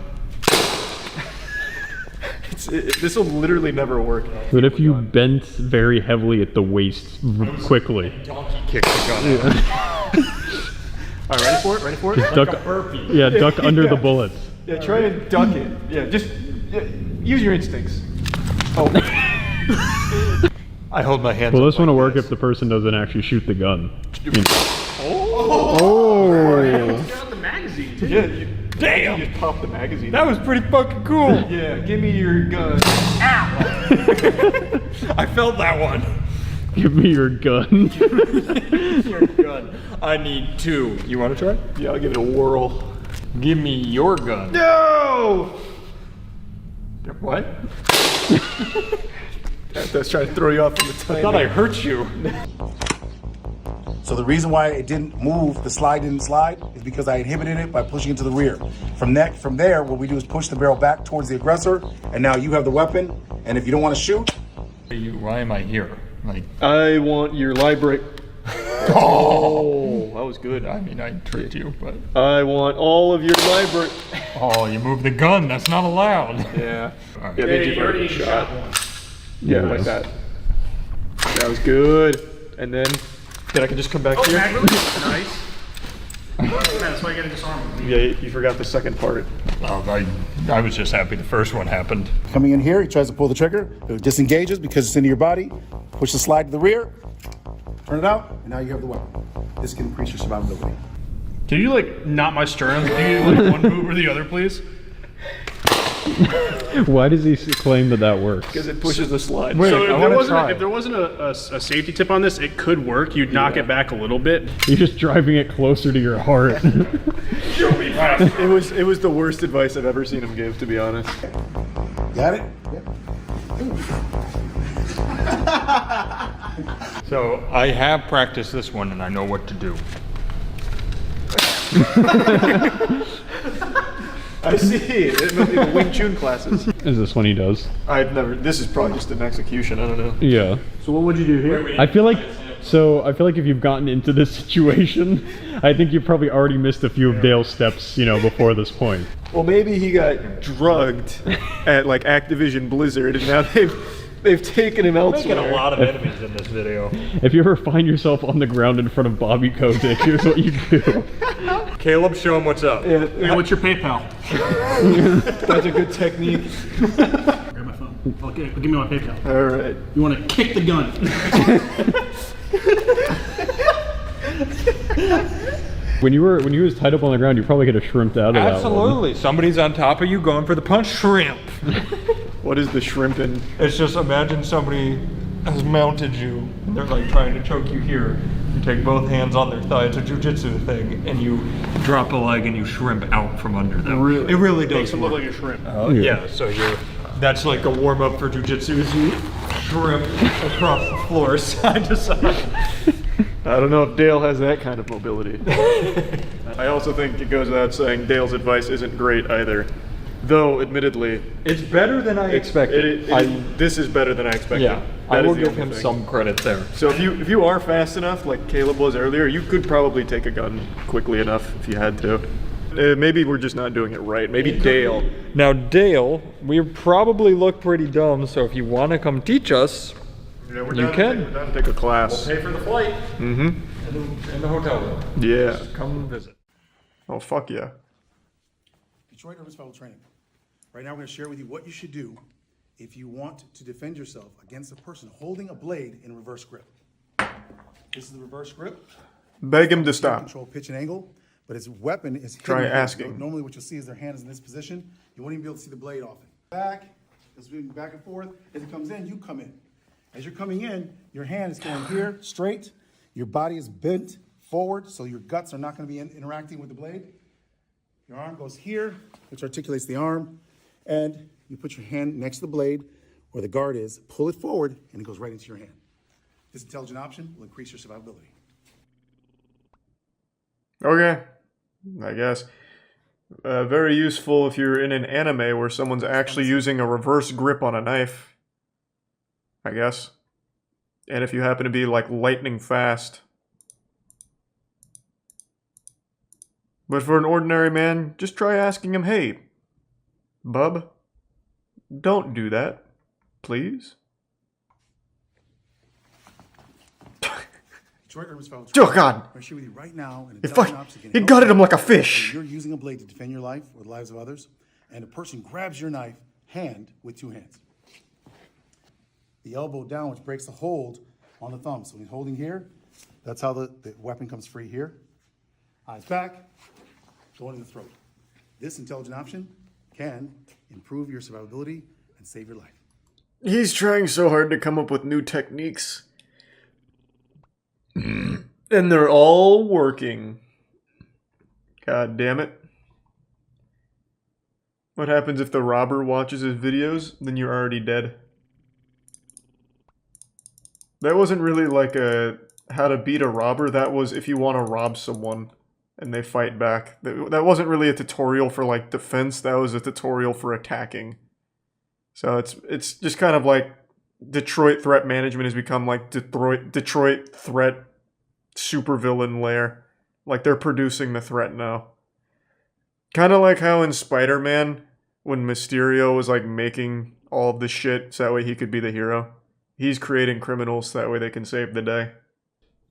This will literally never work.
But if you bent very heavily at the waist quickly,
Donkey kick the gun.
All right, ready for it? Ready for it?
just duck. Yeah, duck under the bullets.
Yeah, try and duck it. Yeah, just use your instincts. Oh.
I hold my hands.
Well,
up
this one will
like
work if the person doesn't actually shoot the gun.
Oh.
Got the magazine.
Yeah, you,
Damn!
you just popped the magazine.
That was pretty fucking cool.
Yeah, give me your gun.
I felt that one.
Give me your gun.
Your gun. I need 2. You want to try?
Yeah, I'll give it a whirl.
Give me your gun.
No!
What?
That's trying to throw you off from the
I thought I hurt you.
So the reason why it didn't move, the slide didn't slide, is because I inhibited it by pushing it to the rear. From there, what we do is push the barrel back towards the aggressor, and now you have the weapon, and if you don't want to shoot...
Why am I here? Like,
I want your library. Oh, that was good.
I mean, I tricked you, but...
I want all of your library.
Oh, you moved the gun. That's not allowed.
Yeah.
All right.
Yeah, they
you
give
already
it a
shot
shot.
one.
Yeah, like that. That was good. And then I can just come back here.
Nice. That's why you gotta disarm him.
Yeah, you forgot the second part.
Oh, I was just happy the first one happened.
Coming in here, he tries to pull the trigger, it disengages because it's into your body, push the slide to the rear, turn it out, and now you have the weapon. This can increase your survivability.
Can you like not my sternum? Can you like one move or the other, please?
Why does he claim that works?
Because it pushes the slide.
Wait,
So
I wanna try.
if there wasn't a safety tip on this, it could work. You'd knock it back a little bit.
You're just driving it closer to your heart.
It was the worst advice I've ever seen him give, to be honest.
Got it? Yep.
So I have practiced this one and I know what to do.
I see. It must be the Wing Chun classes.
Is this one he does?
I've never. This is probably just an execution. I don't know.
Yeah.
So what would you do here?
I feel like if you've gotten into this situation, I think you probably already missed a few of Dale's steps, before this point.
Well, maybe he got drugged at like Activision Blizzard, and now they've taken him elsewhere.
Making a lot of enemies in this video.
If you ever find yourself on the ground in front of Bobby Kotick, here's what you do.
Caleb, show him what's up.
Hey, what's your PayPal?
That's a good technique.
Grab my phone. Okay, give me my PayPal.
All right.
You want to kick the gun?
When you was tied up on the ground, you probably could have shrimped out of that one.
Absolutely. Somebody's on top of you going for the punch. Shrimp.
What is the shrimping?
It's just imagine somebody has mounted you and they're like trying to choke you here. You take both hands on their thigh. It's a jujitsu thing, and you drop a leg and you shrimp out from under them.
Really?
It really does
Makes him look
work.
like a shrimp.
Yeah, so that's like a warm up for jujitsu. Is you shrimp across the floor side to side.
I don't know if Dale has that kind of mobility. I also think it goes without saying Dale's advice isn't great either. Though, admittedly,
It's better than I expected.
this is better than I expected.
Yeah, I
That is
will
the
give
only
him
thing.
some credit there.
So if you are fast enough, like Caleb was earlier, you could probably take a gun quickly enough if you had to. Maybe we're just not doing it right. Maybe Dale.
Now, Dale, we probably look pretty dumb, so if you want to come teach us,
Yeah, we're
You
down
can.
We're down to take a class.
pay for the flight. In the hotel room.
Yeah.
Come visit.
Oh fuck yeah.
Detroit Urban Survival Training. Right now, we're going to share with you what you should do if you want to defend yourself against a person holding a blade in reverse grip. This is the reverse grip.
Beg him to stop.
Control pitch and angle, but his weapon is hidden
Try
here.
asking.
So normally, what you'll see is their hand is in this position. You won't even be able to see the blade often. Back, it's moving back and forth. As it comes in, you come in. As you're coming in, your hand is going here straight. Your body is bent forward, so your guts are not going to be interacting with the blade. Your arm goes here, which articulates the arm, and you put your hand next to the blade where the guard is, pull it forward, and it goes right into your hand. This intelligent option will increase your survivability.
Okay. I guess. Very useful if you're in an anime where someone's actually using a reverse grip on a knife. I guess. And if you happen to be like lightning fast. But for an ordinary man, just try asking him, hey, bub, don't do that, please.
Detroit Urban Survival
Oh God!
I'm going to share with you right now an
He
intelligent option that
he
can
gutted
help
him like a
you
fish.
when you're using a blade to defend your life or the lives of others, and a person grabs your knife hand with two hands. The elbow down, which breaks the hold on the thumb. So when he's holding here, that's how the weapon comes free here. Eyes back, going in the throat. This intelligent option can improve your survivability and save your life.
He's trying so hard to come up with new techniques. And they're all working. God damn it. What happens if the robber watches his videos? Then you're already dead. That wasn't really like a how to beat a robber. That was if you want to rob someone and they fight back. That wasn't really a tutorial for like defense. That was a tutorial for attacking. So it's just kind of like Detroit threat management has become like Detroit threat supervillain lair. Like they're producing the threat now. Kind of like how in Spider-Man, when Mysterio was like making all of the shit so that way he could be the hero. He's creating criminals so that way they can save the day.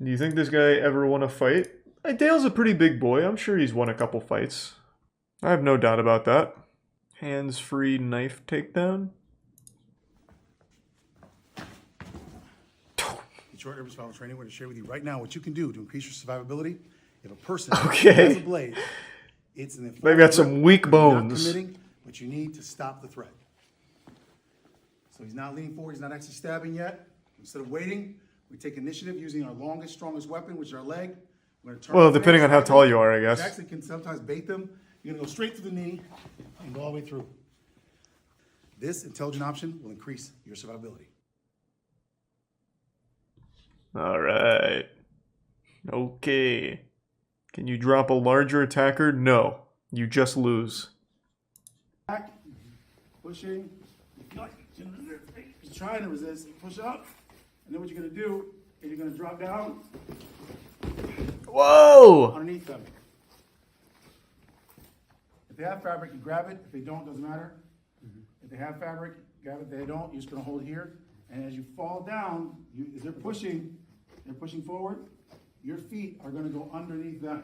Do you think this guy ever won a fight? Dale's a pretty big boy. I'm sure he's won a couple fights. I have no doubt about that. Hands-free knife takedown.
Detroit Urban Survival Training, we're going to share with you right now what you can do to increase your survivability. If a person has a blade, it's an
they've got some weak bones.
Not committing, but you need to stop the threat. So he's not leaning forward, he's not actually stabbing yet. Instead of waiting, we take initiative using our longest, strongest weapon, which is our leg. We're gonna turn
well, depending on how tall you are, I guess.
You actually can sometimes bait them. You're gonna go straight to the knee and go all the way through. This intelligent option will increase your survivability.
All right. Okay. Can you drop a larger attacker? No. You just lose.
Back, pushing. He's trying to resist. Push up. And then what you're going to do is you're going to drop down.
Whoa!
Underneath them. If they have fabric, you grab it. If they don't, doesn't matter. If they have fabric, grab it. If they don't, you're just going to hold it here. And as you fall down, as they're pushing forward, your feet are going to go underneath them.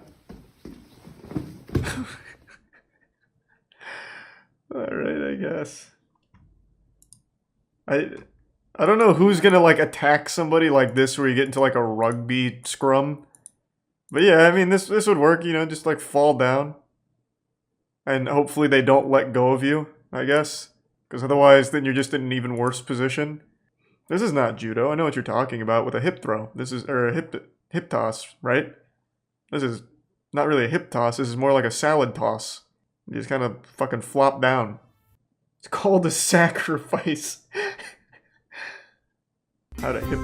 All right, I guess. I don't know who's gonna like attack somebody like this where you get into like a rugby scrum. But yeah, I mean this would work, you know, just like fall down. And hopefully they don't let go of you, I guess. Because otherwise then you're just in an even worse position. This is not judo. I know what you're talking about with a hip throw. This is or a hip toss, right? This is not really a hip toss, this is more like a salad toss. You just kind of fucking flop down. It's called a sacrifice. How to hip...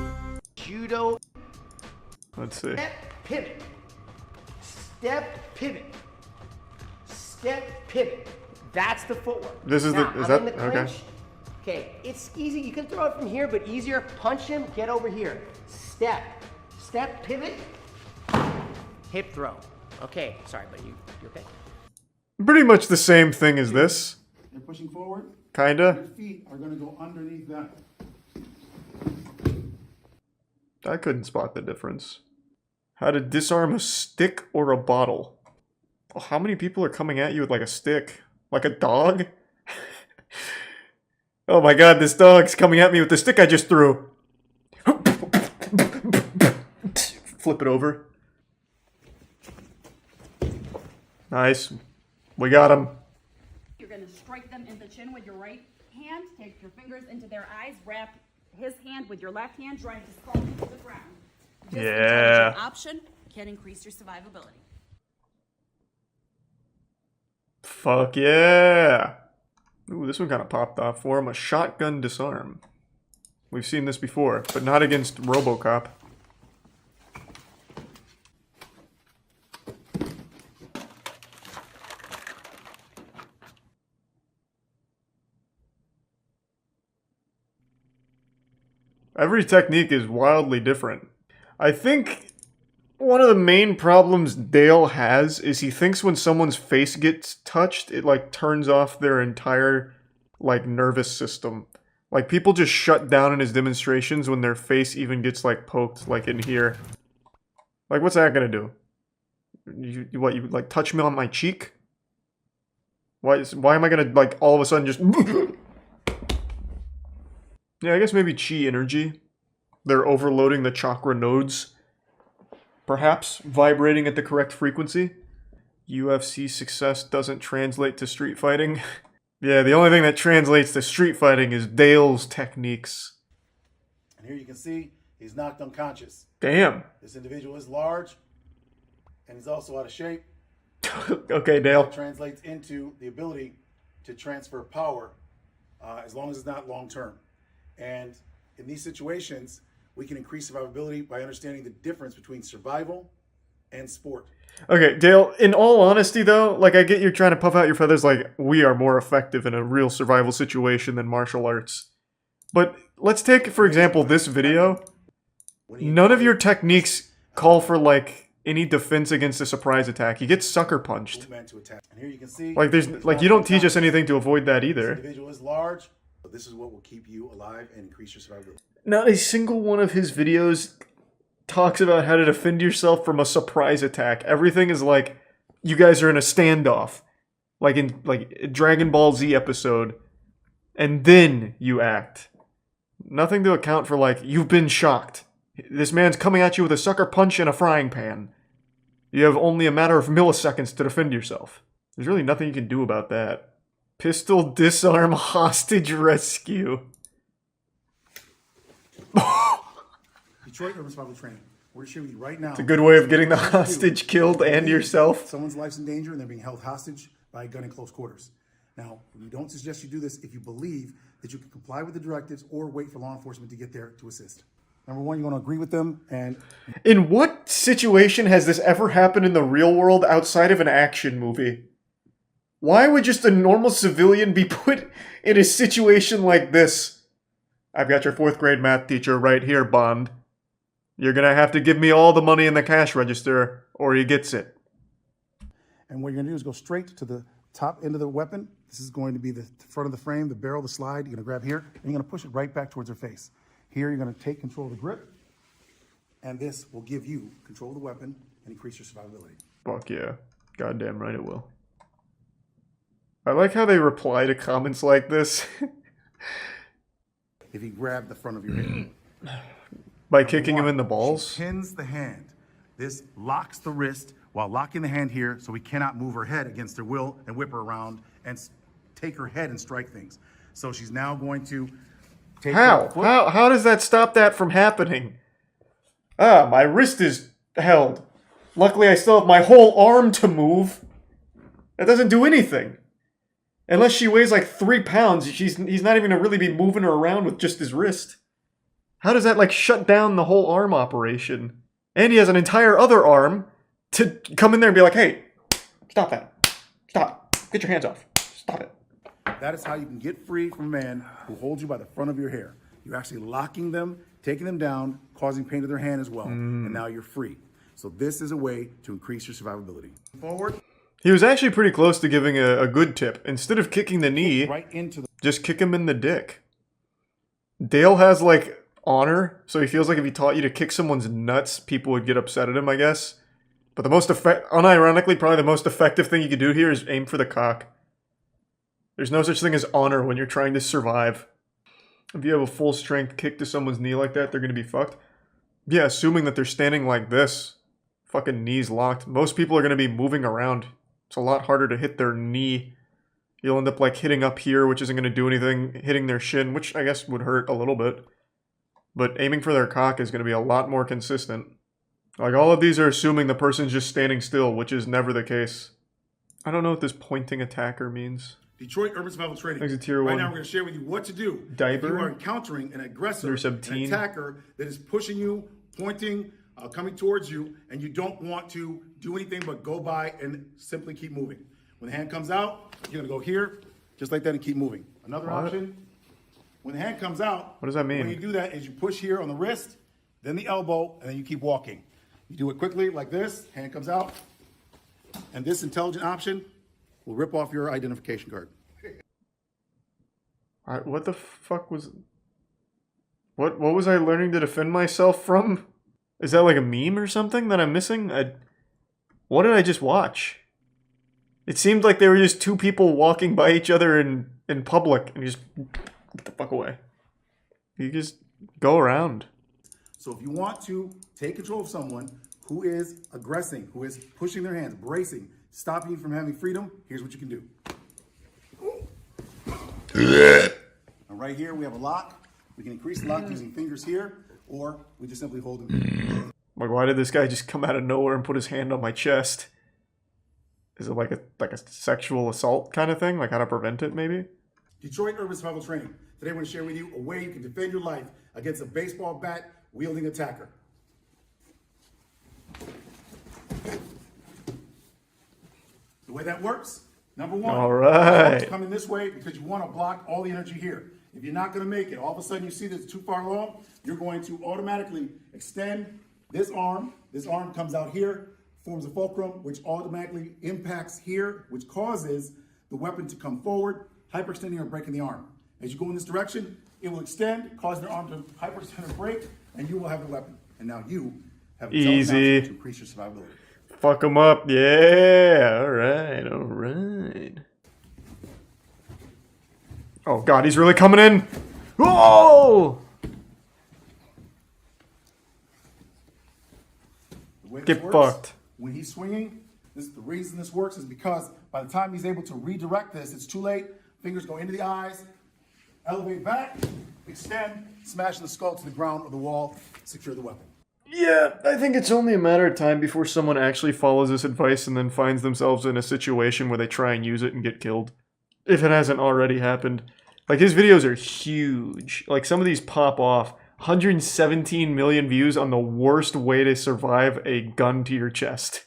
Judo.
Let's see.
Step, pivot. Step, pivot. Step, pivot. That's the footwork.
This is
now,
the... Is
I'm
that...
in the clinch.
Okay.
Okay, it's easy. You can throw it from here, but easier. Punch him, get over here. Step. Step, pivot. Hip throw. Okay, sorry, but you okay?
Pretty much the same thing as this.
They're pushing forward.
Kinda.
Your feet are going to go underneath them.
I couldn't spot the difference. How to disarm a stick or a bottle. Oh, how many people are coming at you with like a stick? Like a dog? Oh my god, this dog's coming at me with the stick I just threw. Flip it over. Nice. We got him.
You're going to strike them in the chin with your right hand. Take your fingers into their eyes. Wrap his hand with your left hand. Drive the skull into the ground. This
Yeah.
intelligent option can increase your survivability.
Fuck yeah. Ooh, this one kind of popped off for him. A shotgun disarm. We've seen this before, but not against RoboCop. Every technique is wildly different. I think one of the main problems Dale has is he thinks when someone's face gets touched, it like turns off their entire like nervous system. Like people just shut down in his demonstrations when their face even gets like poked like in here. Like what's that gonna do? You like touch me on my cheek? Why am I gonna like all of a sudden just Yeah, I guess maybe chi energy. They're overloading the chakra nodes. Perhaps vibrating at the correct frequency. UFC success doesn't translate to street fighting. Yeah, the only thing that translates to street fighting is Dale's techniques.
And here you can see he's knocked unconscious.
Damn.
This individual is large, and he's also out of shape.
Okay, Dale.
That translates into the ability to transfer power as long as it's not long term. And in these situations, we can increase survivability by understanding the difference between survival and sport.
Okay, Dale, in all honesty though, like I get you're trying to puff out your feathers like we are more effective in a real survival situation than martial arts. But let's take, for example, this video. None of your techniques call for like any defense against a surprise attack. You get sucker punched.
And here you can see,
Like there's like you don't teach us anything to avoid that either.
This individual is large, but this is what will keep you alive and increase your survivability.
Not a single one of his videos talks about how to defend yourself from a surprise attack. Everything is like you guys are in a standoff, like in like a Dragon Ball Z episode, and then you act. Nothing to account for like you've been shocked. This man's coming at you with a sucker punch and a frying pan. You have only a matter of milliseconds to defend yourself. There's really nothing you can do about that. Pistol disarm hostage rescue.
Detroit Urban Survival Training. We're going to share with you right now.
It's a good way of getting the hostage killed and yourself.
Someone's life's in danger and they're being held hostage by a gun in close quarters. Now, we don't suggest you do this if you believe that you can comply with the directives or wait for law enforcement to get there to assist. Number one, you want to agree with them. And
in what situation has this ever happened in the real world outside of an action movie? Why would just a normal civilian be put in a situation like this? I've got your 4th grade math teacher right here, Bond. You're gonna have to give me all the money in the cash register, or he gets it.
And what you're gonna do is go straight to the top end of the weapon. This is going to be the front of the frame, the barrel, the slide. You're gonna grab here, and you're gonna push it right back towards her face. Here, you're gonna take control of the grip, and this will give you control of the weapon and increase your survivability.
Fuck yeah. Goddamn right it will. I like how they reply to comments like this.
If you grab the front of your hand.
By kicking him in the balls?
She pins the hand. This locks the wrist while locking the hand here so we cannot move her head against her will and whip her around and take her head and strike things. So she's now going to take her foot.
How does that stop that from happening? Ah, my wrist is held. Luckily, I still have my whole arm to move. That doesn't do anything. Unless she weighs like 3 pounds, he's not even gonna really be moving her around with just his wrist. How does that like shut down the whole arm operation? And he has an entire other arm to come in there and be like, hey, stop that. Stop. Get your hands off. Stop it.
That is how you can get free from a man who holds you by the front of your hair. You're actually locking them, taking them down, causing pain to their hand as well. And now you're free. So this is a way to increase your survivability. Forward.
He was actually pretty close to giving a good tip. Instead of kicking the knee,
right into the
just kick him in the dick. Dale has like honor, so he feels like if he taught you to kick someone's nuts, people would get upset at him, I guess. But the most unironically, probably the most effective thing you could do here is aim for the cock. There's no such thing as honor when you're trying to survive. If you have a full strength kick to someone's knee like that, they're gonna be fucked. Yeah, assuming that they're standing like this, fucking knees locked. Most people are gonna be moving around. It's a lot harder to hit their knee. You'll end up like hitting up here, which isn't gonna do anything, hitting their shin, which I guess would hurt a little bit. But aiming for their cock is gonna be a lot more consistent. Like all of these are assuming the person's just standing still, which is never the case. I don't know what this pointing attacker means.
Detroit Urban Survival Training.
Thanks to Tier
Right
1.
now we're going to share with you what to do.
Diaper.
If you are encountering an aggressor, an attacker that is pushing you, pointing, coming towards you, and you don't want to do anything but go by and simply keep moving. When the hand comes out, you're going to go here, just like that, and keep moving. Another option, when the hand comes out,
what does that mean?
When you do that is you push here on the wrist, then the elbow, and then you keep walking. You do it quickly like this, hand comes out, and this intelligent option will rip off your identification card.
What the fuck was... What was I learning to defend myself from? Is that like a meme or something that I'm missing? What did I just watch? It seemed like they were just two people walking by each other in public and you just get the fuck away. You just go around.
So if you want to take control of someone who is aggressing, who is pushing their hands, bracing, stop you from having freedom, here's what you can do. And right here, we have a lock. We can increase the lock using fingers here, or we just simply hold them.
Like, why did this guy just come out of nowhere and put his hand on my chest? Is it like a sexual assault kind of thing? Like how to prevent it, maybe?
Detroit Urban Survival Training. Today I want to share with you a way you can defend your life against a baseball bat wielding attacker. The way that works, number one,
all right,
come in this way because you want to block all the energy here. If you're not going to make it, all of a sudden you see this too far along, you're going to automatically extend this arm. This arm comes out here, forms a fulcrum, which automatically impacts here, which causes the weapon to come forward, hyperextending or breaking the arm. As you go in this direction, it will extend, cause the arm to hyperextend or break, and you will have the weapon. And now you have a
easy
to increase your survivability.
Fuck him up, yeah. All right, all right. Oh God, he's really coming in. Whoa! Get fucked.
When he's swinging, this is the reason this works is because by the time he's able to redirect this, it's too late. Fingers go into the eyes, elevate back, extend, smash the skull to the ground or the wall, secure the weapon.
Yeah, I think it's only a matter of time before someone actually follows this advice and then finds themselves in a situation where they try and use it and get killed. If it hasn't already happened. Like, his videos are huge. Like, some of these pop off. 117 million views on the worst way to survive a gun to your chest.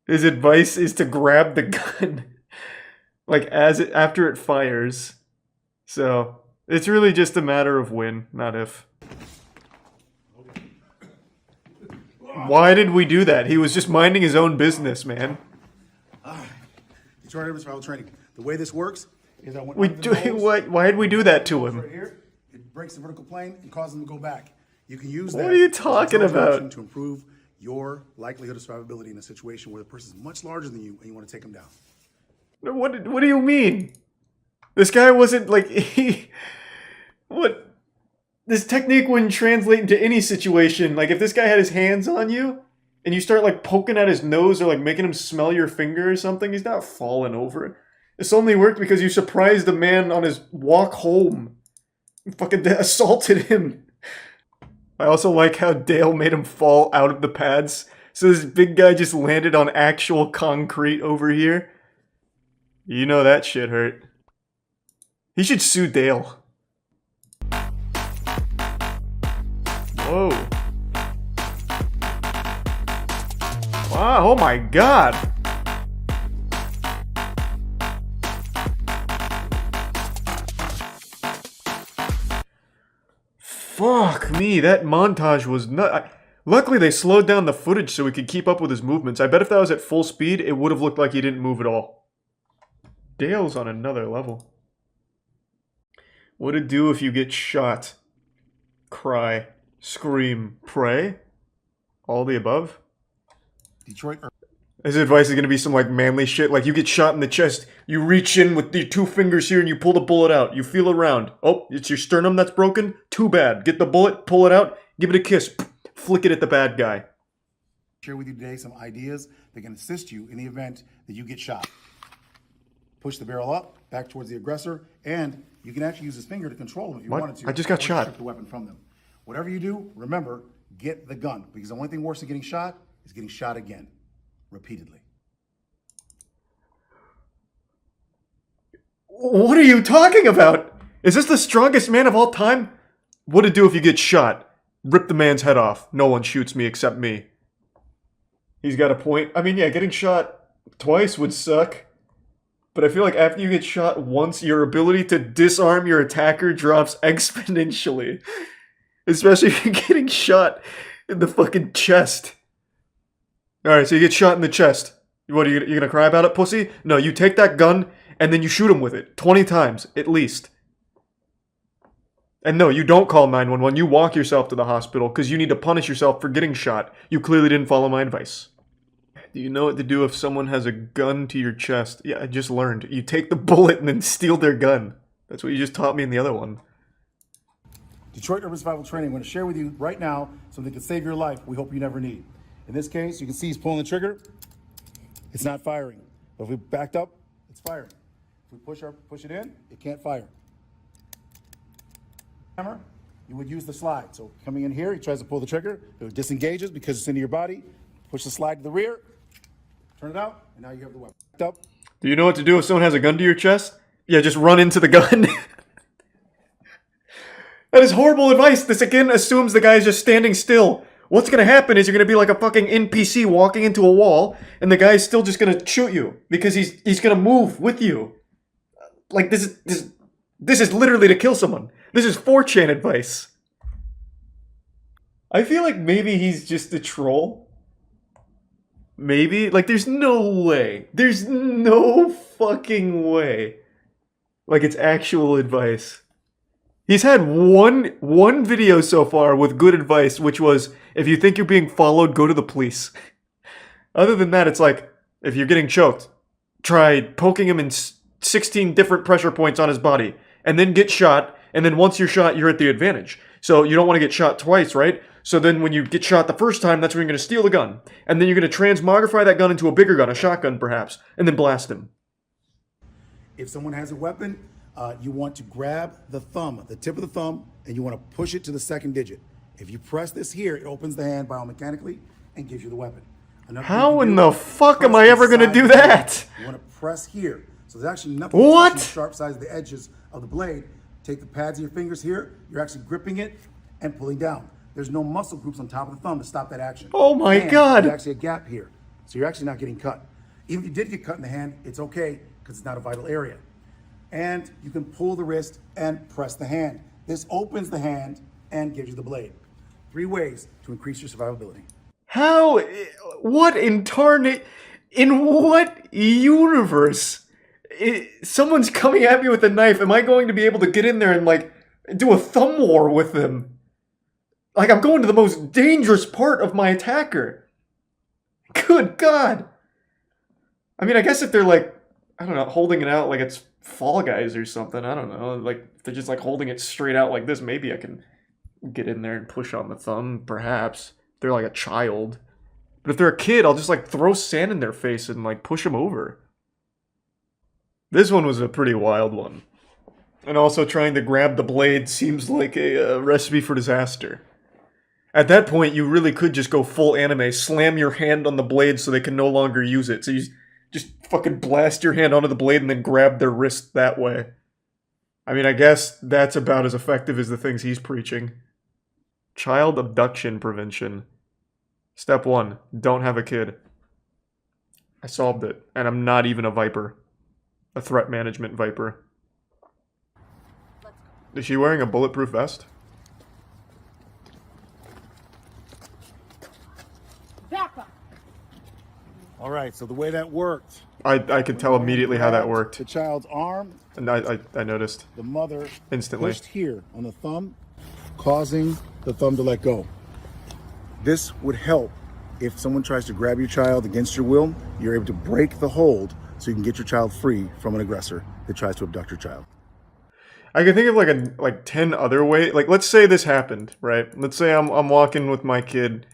His advice is to grab the gun. Like, after it fires. So, it's really just a matter of when, not if. Why did we do that? He was just minding his own business, man.
Detroit Urban Survival Training. The way this works is that when
why did we do that to him?
right here, it breaks the vertical plane and causes them to go back. You can use that.
What are you talking about?
To improve your likelihood of survivability in a situation where the person is much larger than you and you want to take them down.
What do you mean? This guy wasn't like what? This technique wouldn't translate into any situation. Like, if this guy had his hands on you and you start like poking at his nose or like making him smell your finger or something, he's not falling over. This only worked because you surprised a man on his walk home. You fucking assaulted him. I also like how Dale made him fall out of the pads. So this big guy just landed on actual concrete over here. You know that shit hurt. He should sue Dale. Whoa. Wow, oh my God. Fuck me, that montage was nut. Luckily they slowed down the footage so we could keep up with his movements. I bet if that was at full speed, it would have looked like he didn't move at all. Dale's on another level. What'd it do if you get shot? Cry. Scream. Pray? All the above?
Detroit.
His advice is going to be some like manly shit. Like, you get shot in the chest, you reach in with your 2 fingers here and you pull the bullet out. You feel around. Oh, it's your sternum that's broken? Too bad. Get the bullet, pull it out, give it a kiss. Flick it at the bad guy.
Share with you today some ideas that can assist you in the event that you get shot. Push the barrel up, back towards the aggressor, and you can actually use his finger to control them if you wanted to.
I just got shot.
Strip the weapon from them. Whatever you do, remember, get the gun, because the only thing worse than getting shot is getting shot again, repeatedly.
What are you talking about? Is this the strongest man of all time? What'd it do if you get shot? Rip the man's head off. No one shoots me except me. He's got a point. I mean, yeah, getting shot twice would suck. But I feel like after you get shot once, your ability to disarm your attacker drops exponentially. Especially if you're getting shot in the fucking chest. Alright, so you get shot in the chest. What, are you gonna cry about it, pussy? No, you take that gun, and then you shoot him with it. 20 times, at least. And no, you don't call 911, you walk yourself to the hospital, because you need to punish yourself for getting shot. You clearly didn't follow my advice. Do you know what to do if someone has a gun to your chest? Yeah, I just learned. You take the bullet and then steal their gun. That's what you just taught me in the other one.
Detroit Urban Survival Training, I'm going to share with you right now something that can save your life we hope you never need. In this case, you can see he's pulling the trigger. it's not firing. But if we backed up, it's firing. If we push it in, it can't fire. Hammer, you would use the slide. So coming in here, he tries to pull the trigger, it disengages because it's into your body. Push the slide to the rear, turn it out, and now you have the weapon. Backed up.
Do you know what to do if someone has a gun to your chest? Yeah, just run into the gun. That is horrible advice. This again assumes the guy's just standing still. What's gonna happen is you're gonna be like a fucking NPC walking into a wall, and the guy's still just gonna shoot you because he's gonna move with you. Like this is literally to kill someone. This is 4chan advice. I feel like maybe he's just a troll. Maybe? Like there's no way. There's no fucking way. Like it's actual advice. He's had one video so far with good advice, which was, if you think you're being followed, go to the police. Other than that, it's like, if you're getting choked, try poking him in 16 different pressure points on his body, and then get shot, and then once you're shot, you're at the advantage. So you don't want to get shot twice, right? So then when you get shot the first time, that's when you're going to steal the gun. And then you're going to transmogrify that gun into a bigger gun, a shotgun perhaps, and then blast him.
If someone has a weapon, you want to grab the thumb, the tip of the thumb, and you want to push it to the second digit. If you press this here, it opens the hand biomechanically and gives you the weapon.
How in the fuck am I ever going to do that?
You want to press here. So there's actually nothing
What?
sharp sides of the edges of the blade. Take the pads of your fingers here. You're actually gripping it and pulling down. There's no muscle groups on top of the thumb to stop that action.
Oh my
And
God.
There's actually a gap here. So you're actually not getting cut. Even if you did get cut in the hand, it's okay because it's not a vital area. And you can pull the wrist and press the hand. This opens the hand and gives you the blade. 3 ways to increase your survivability.
How? What in what universe? Someone's coming at me with a knife. Am I going to be able to get in there and, like, do a thumb war with them? Like, I'm going to the most dangerous part of my attacker. Good God. I mean, I guess if they're, like, I don't know, holding it out like it's Fall Guys or something, I don't know. Like, if they're just, like, holding it straight out like this, maybe I can get in there and push on the thumb, perhaps. If they're, like, a child. But if they're a kid, I'll just, like, throw sand in their face and, like, push them over. This one was a pretty wild one. And also trying to grab the blade seems like a recipe for disaster. At that point, you really could just go full anime, slam your hand on the blade so they can no longer use it. So you just fucking blast your hand onto the blade and then grab their wrist that way. I mean, I guess that's about as effective as the things he's preaching. Child abduction prevention. Step 1, don't have a kid. I solved it, and I'm not even a Viper. A threat management Viper. Is she wearing a bulletproof vest?
Back up.
All right, so the way that worked.
I could tell immediately how that worked.
The child's arm,
And I noticed.
the mother
Instantly.
pushed here on the thumb, causing the thumb to let go. This would help if someone tries to grab your child against your will. You're able to break the hold so you can get your child free from an aggressor that tries to abduct your child.
I can think of like 10 other ways. Like, let's say this happened, right? Let's say I'm walking with my kid,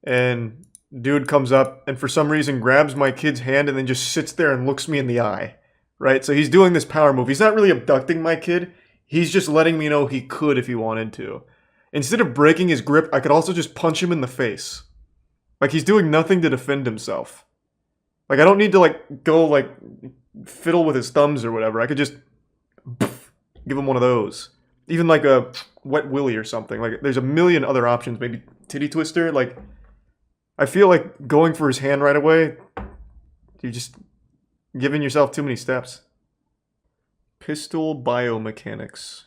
and dude comes up and for some reason grabs my kid's hand and then just sits there and looks me in the eye, right? So he's doing this power move. He's not really abducting my kid. He's just letting me know he could if he wanted to. Instead of breaking his grip, I could also just punch him in the face. Like, he's doing nothing to defend himself. Like, I don't need to, like, go, like, fiddle with his thumbs or whatever. I could just give him one of those. Even, like, a wet willy or something. Like, there's a million other options. Maybe titty twister. Like, I feel like going for his hand right away, you're just giving yourself too many steps. Pistol biomechanics.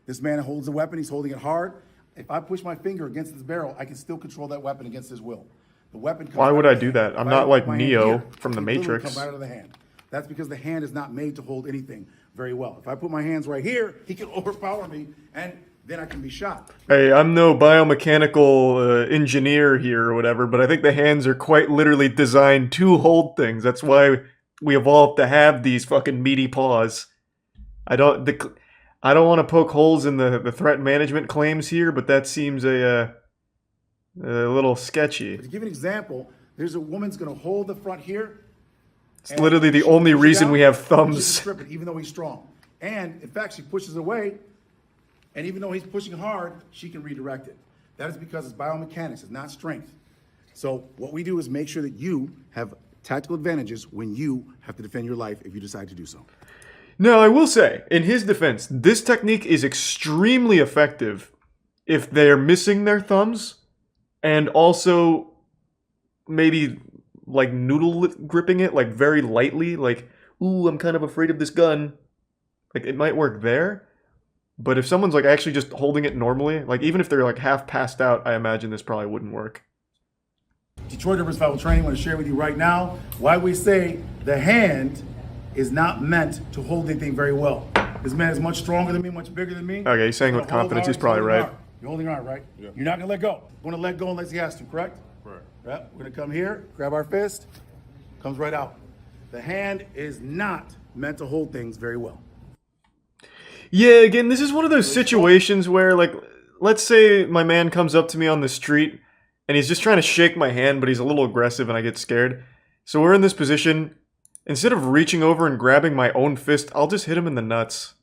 This man holds a weapon, he's holding it hard. If I push my finger against his barrel, I can still control that weapon against his will. The weapon comes
Why would
out
I
of the
do
hand.
that? I'm
If I
not like
put my hand
Neo
here,
from the
it literally
Matrix.
comes out of the hand. That's because the hand is not made to hold anything very well. If I put my hands right here, he can overpower me, and then I can be shot.
Hey, I'm no biomechanical engineer here or whatever, but I think the hands are quite literally designed to hold things. That's why we evolved to have these fucking meaty paws. I don't want to poke holes in the threat management claims here, but that seems a little sketchy.
To give you an example, there's a woman's going to hold the front here.
It's literally the only reason we have thumbs.
Strip it, even though he's strong. And in fact, she pushes away, and even though he's pushing hard, she can redirect it. That is because it's biomechanics, it's not strength. So what we do is make sure that you have tactical advantages when you have to defend your life if you decide to do so.
Now, I will say, in his defense, this technique is extremely effective if they're missing their thumbs and also maybe like noodle gripping it, like very lightly, like, ooh, I'm kind of afraid of this gun. Like, it might work there. But if someone's like actually just holding it normally, like even if they're like half passed out, I imagine this probably wouldn't work.
Detroit Urban Survival Training, I want to share with you right now why we say the hand is not meant to hold anything very well. This man is much stronger than me, much bigger than me.
Okay, he's saying with confidence, he's probably right.
You're holding your arm, right? Yeah. You're not gonna let go. You're gonna let go unless he has to, correct?
Right.
Yep. We're gonna come here, grab our fist, comes right out. The hand is not meant to hold things very well.
Yeah, again, this is one of those situations where, like, let's say my man comes up to me on the street and he's just trying to shake my hand, but he's a little aggressive and I get scared. So we're in this position. Instead of reaching over and grabbing my own fist, I'll just hit him in the nuts.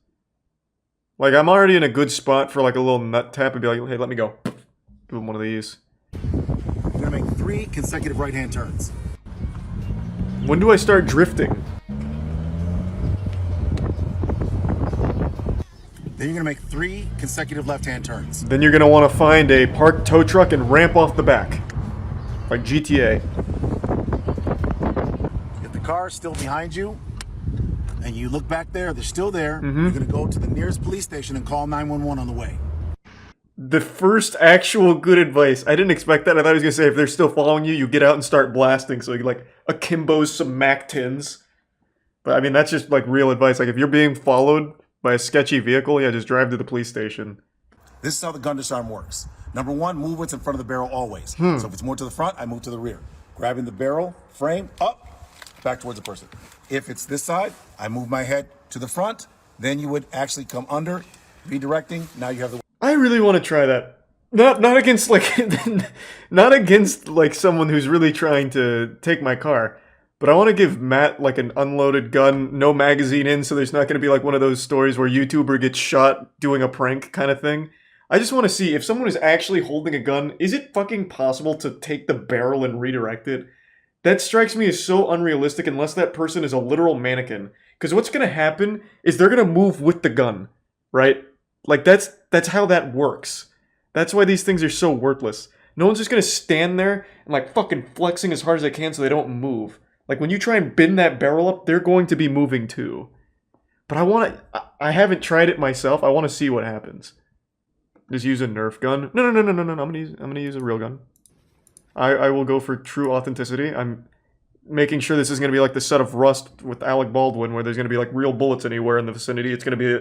Like, I'm already in a good spot for, like, a little nut tap and be like, hey, let me go. Give him one of these.
You're gonna make 3 consecutive right-hand turns.
When do I start drifting?
Then you're gonna make 3 consecutive left-hand turns.
Then you're gonna want to find a parked tow truck and ramp off the back. Like GTA.
If the car is still behind you, and you look back there, they're still there, you're gonna go to the nearest police station and call 911 on the way.
The first actual good advice. I didn't expect that. I thought he was gonna say if they're still following you, you get out and start blasting. So you like akimbos some Mac 10s. But I mean, that's just like real advice. Like if you're being followed by a sketchy vehicle, yeah, just drive to the police station.
This is how the gun disarm works. Number 1, move what's in front of the barrel always. So if it's more to the front, I move to the rear. Grabbing the barrel, frame, up, back towards the person. If it's this side, I move my head to the front, then you would actually come under, redirecting, now you have the...
I really want to try that. Not against like not against like someone who's really trying to take my car. But I want to give Matt like an unloaded gun, no magazine in, so there's not going to be like one of those stories where YouTuber gets shot doing a prank kind of thing. I just want to see if someone is actually holding a gun, is it fucking possible to take the barrel and redirect it? That strikes me as so unrealistic unless that person is a literal mannequin. Because what's going to happen is they're going to move with the gun, right? Like that's how that works. That's why these things are so worthless. No one's just going to stand there and like fucking flexing as hard as they can so they don't move. Like, when you try and bend that barrel up, they're going to be moving too. But I haven't tried it myself. I want to see what happens. Just use a Nerf gun. No. I'm gonna use a real gun. I will go for true authenticity. I'm making sure this is gonna be like the set of Rust with Alec Baldwin, where there's gonna be like real bullets anywhere in the vicinity. It's gonna be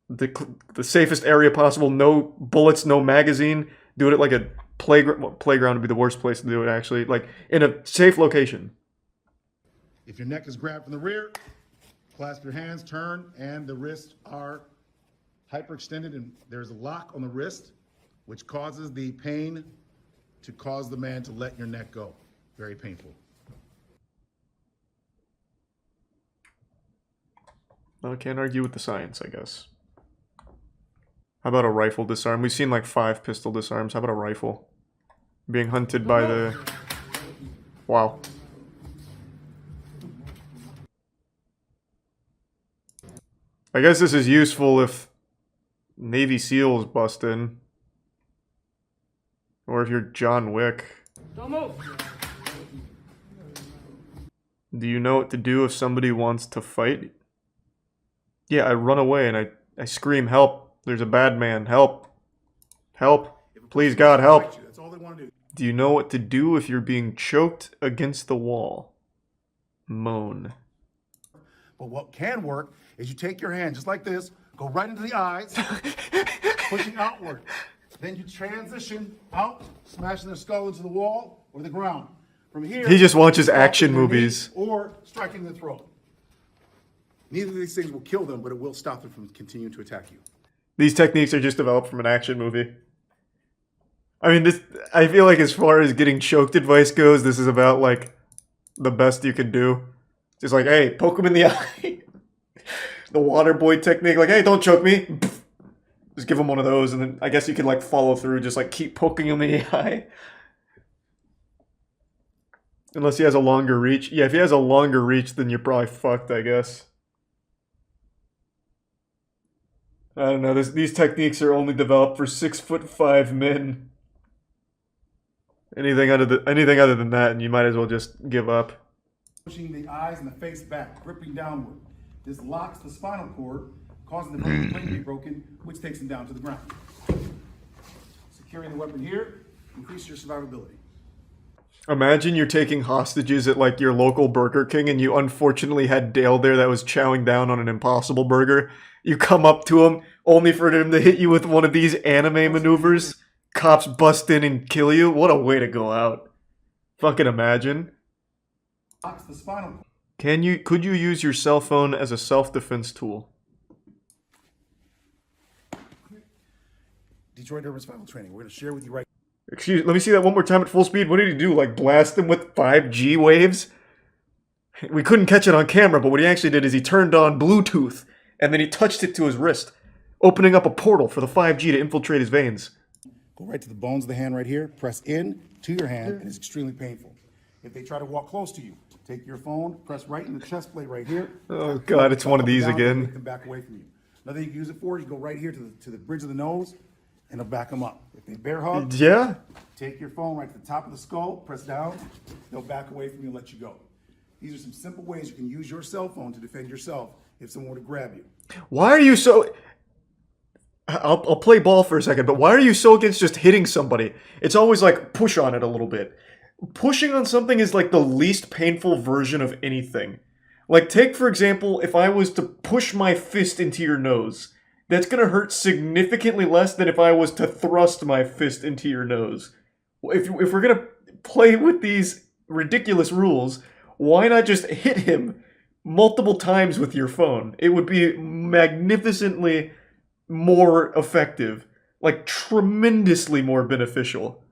the safest area possible. No bullets, no magazine. Do it at like a playground would be the worst place to do it, actually. Like, in a safe location.
If your neck is grabbed from the rear, clasp your hands, turn, and the wrists are hyperextended, and there's a lock on the wrist, which causes the pain to cause the man to let your neck go. Very painful.
Well, I can't argue with the science, I guess. How about a rifle disarm? We've seen like 5 pistol disarms. How about a rifle? Being hunted by the... Wow. I guess this is useful if Navy SEALs bust in. Or if you're John Wick.
Don't move.
Do you know what to do if somebody wants to fight? Yeah, I run away and I scream, help. There's a bad man. Help. Help. Please, God, help.
That's all they want to do.
Do you know what to do if you're being choked against the wall? Moan.
But what can work is you take your hand just like this, go right into the eyes, pushing outward. Then you transition out, smashing their skull into the wall or the ground. From here,
he just watches action movies.
Or striking the throat. Neither of these things will kill them, but it will stop them from continuing to attack you.
These techniques are just developed from an action movie. I mean, I feel like as far as getting choked advice goes, this is about, like, the best you can do. Just like, hey, poke him in the eye. The water boy technique, like, hey, don't choke me. Just give him one of those, and then I guess you can like follow through, just like keep poking him in the eye. Unless he has a longer reach. Yeah, if he has a longer reach, then you're probably fucked, I guess. I don't know. These techniques are only developed for 6'5" men. Anything other than that, and you might as well just give up.
Pushing the eyes and the face back, gripping downward. This locks the spinal cord, causing the brain to be broken, which takes them down to the ground. Securing the weapon here increases your survivability.
Imagine you're taking hostages at like your local Burger King and you unfortunately had Dale there that was chowing down on an Impossible Burger. You come up to him only for him to hit you with one of these anime maneuvers. Cops bust in and kill you. What a way to go out. Fucking imagine.
Locks the spinal cord.
Could you use your cell phone as a self-defense tool?
Detroit Urban Survival Training. We're going to share with you right.
Let me see that one more time at full speed. What did he do? Like blast him with 5G waves? We couldn't catch it on camera, but what he actually did is he turned on Bluetooth and then he touched it to his wrist, opening up a portal for the 5G to infiltrate his veins.
Go right to the bones of the hand right here. Press in to your hand, and it's extremely painful. If they try to walk close to you, take your phone, press right in the chest plate right here.
Oh God, it's one of these again.
Make them back away from you. Another thing you can use it for, you go right here to the bridge of the nose, and it'll back them up. If they bear hug,
yeah,
take your phone right to the top of the skull, press down, they'll back away from you and let you go. These are some simple ways you can use your cell phone to defend yourself if someone were to grab you.
Why are you so... I'll play ball for a second, but why are you so against just hitting somebody? It's always like, push on it a little bit. Pushing on something is like the least painful version of anything. Like, take, for example, if I was to push my fist into your nose, that's going to hurt significantly less than if I was to thrust my fist into your nose. If we're going to play with these ridiculous rules, why not just hit him multiple times with your phone? It would be magnificently more effective, like tremendously more beneficial.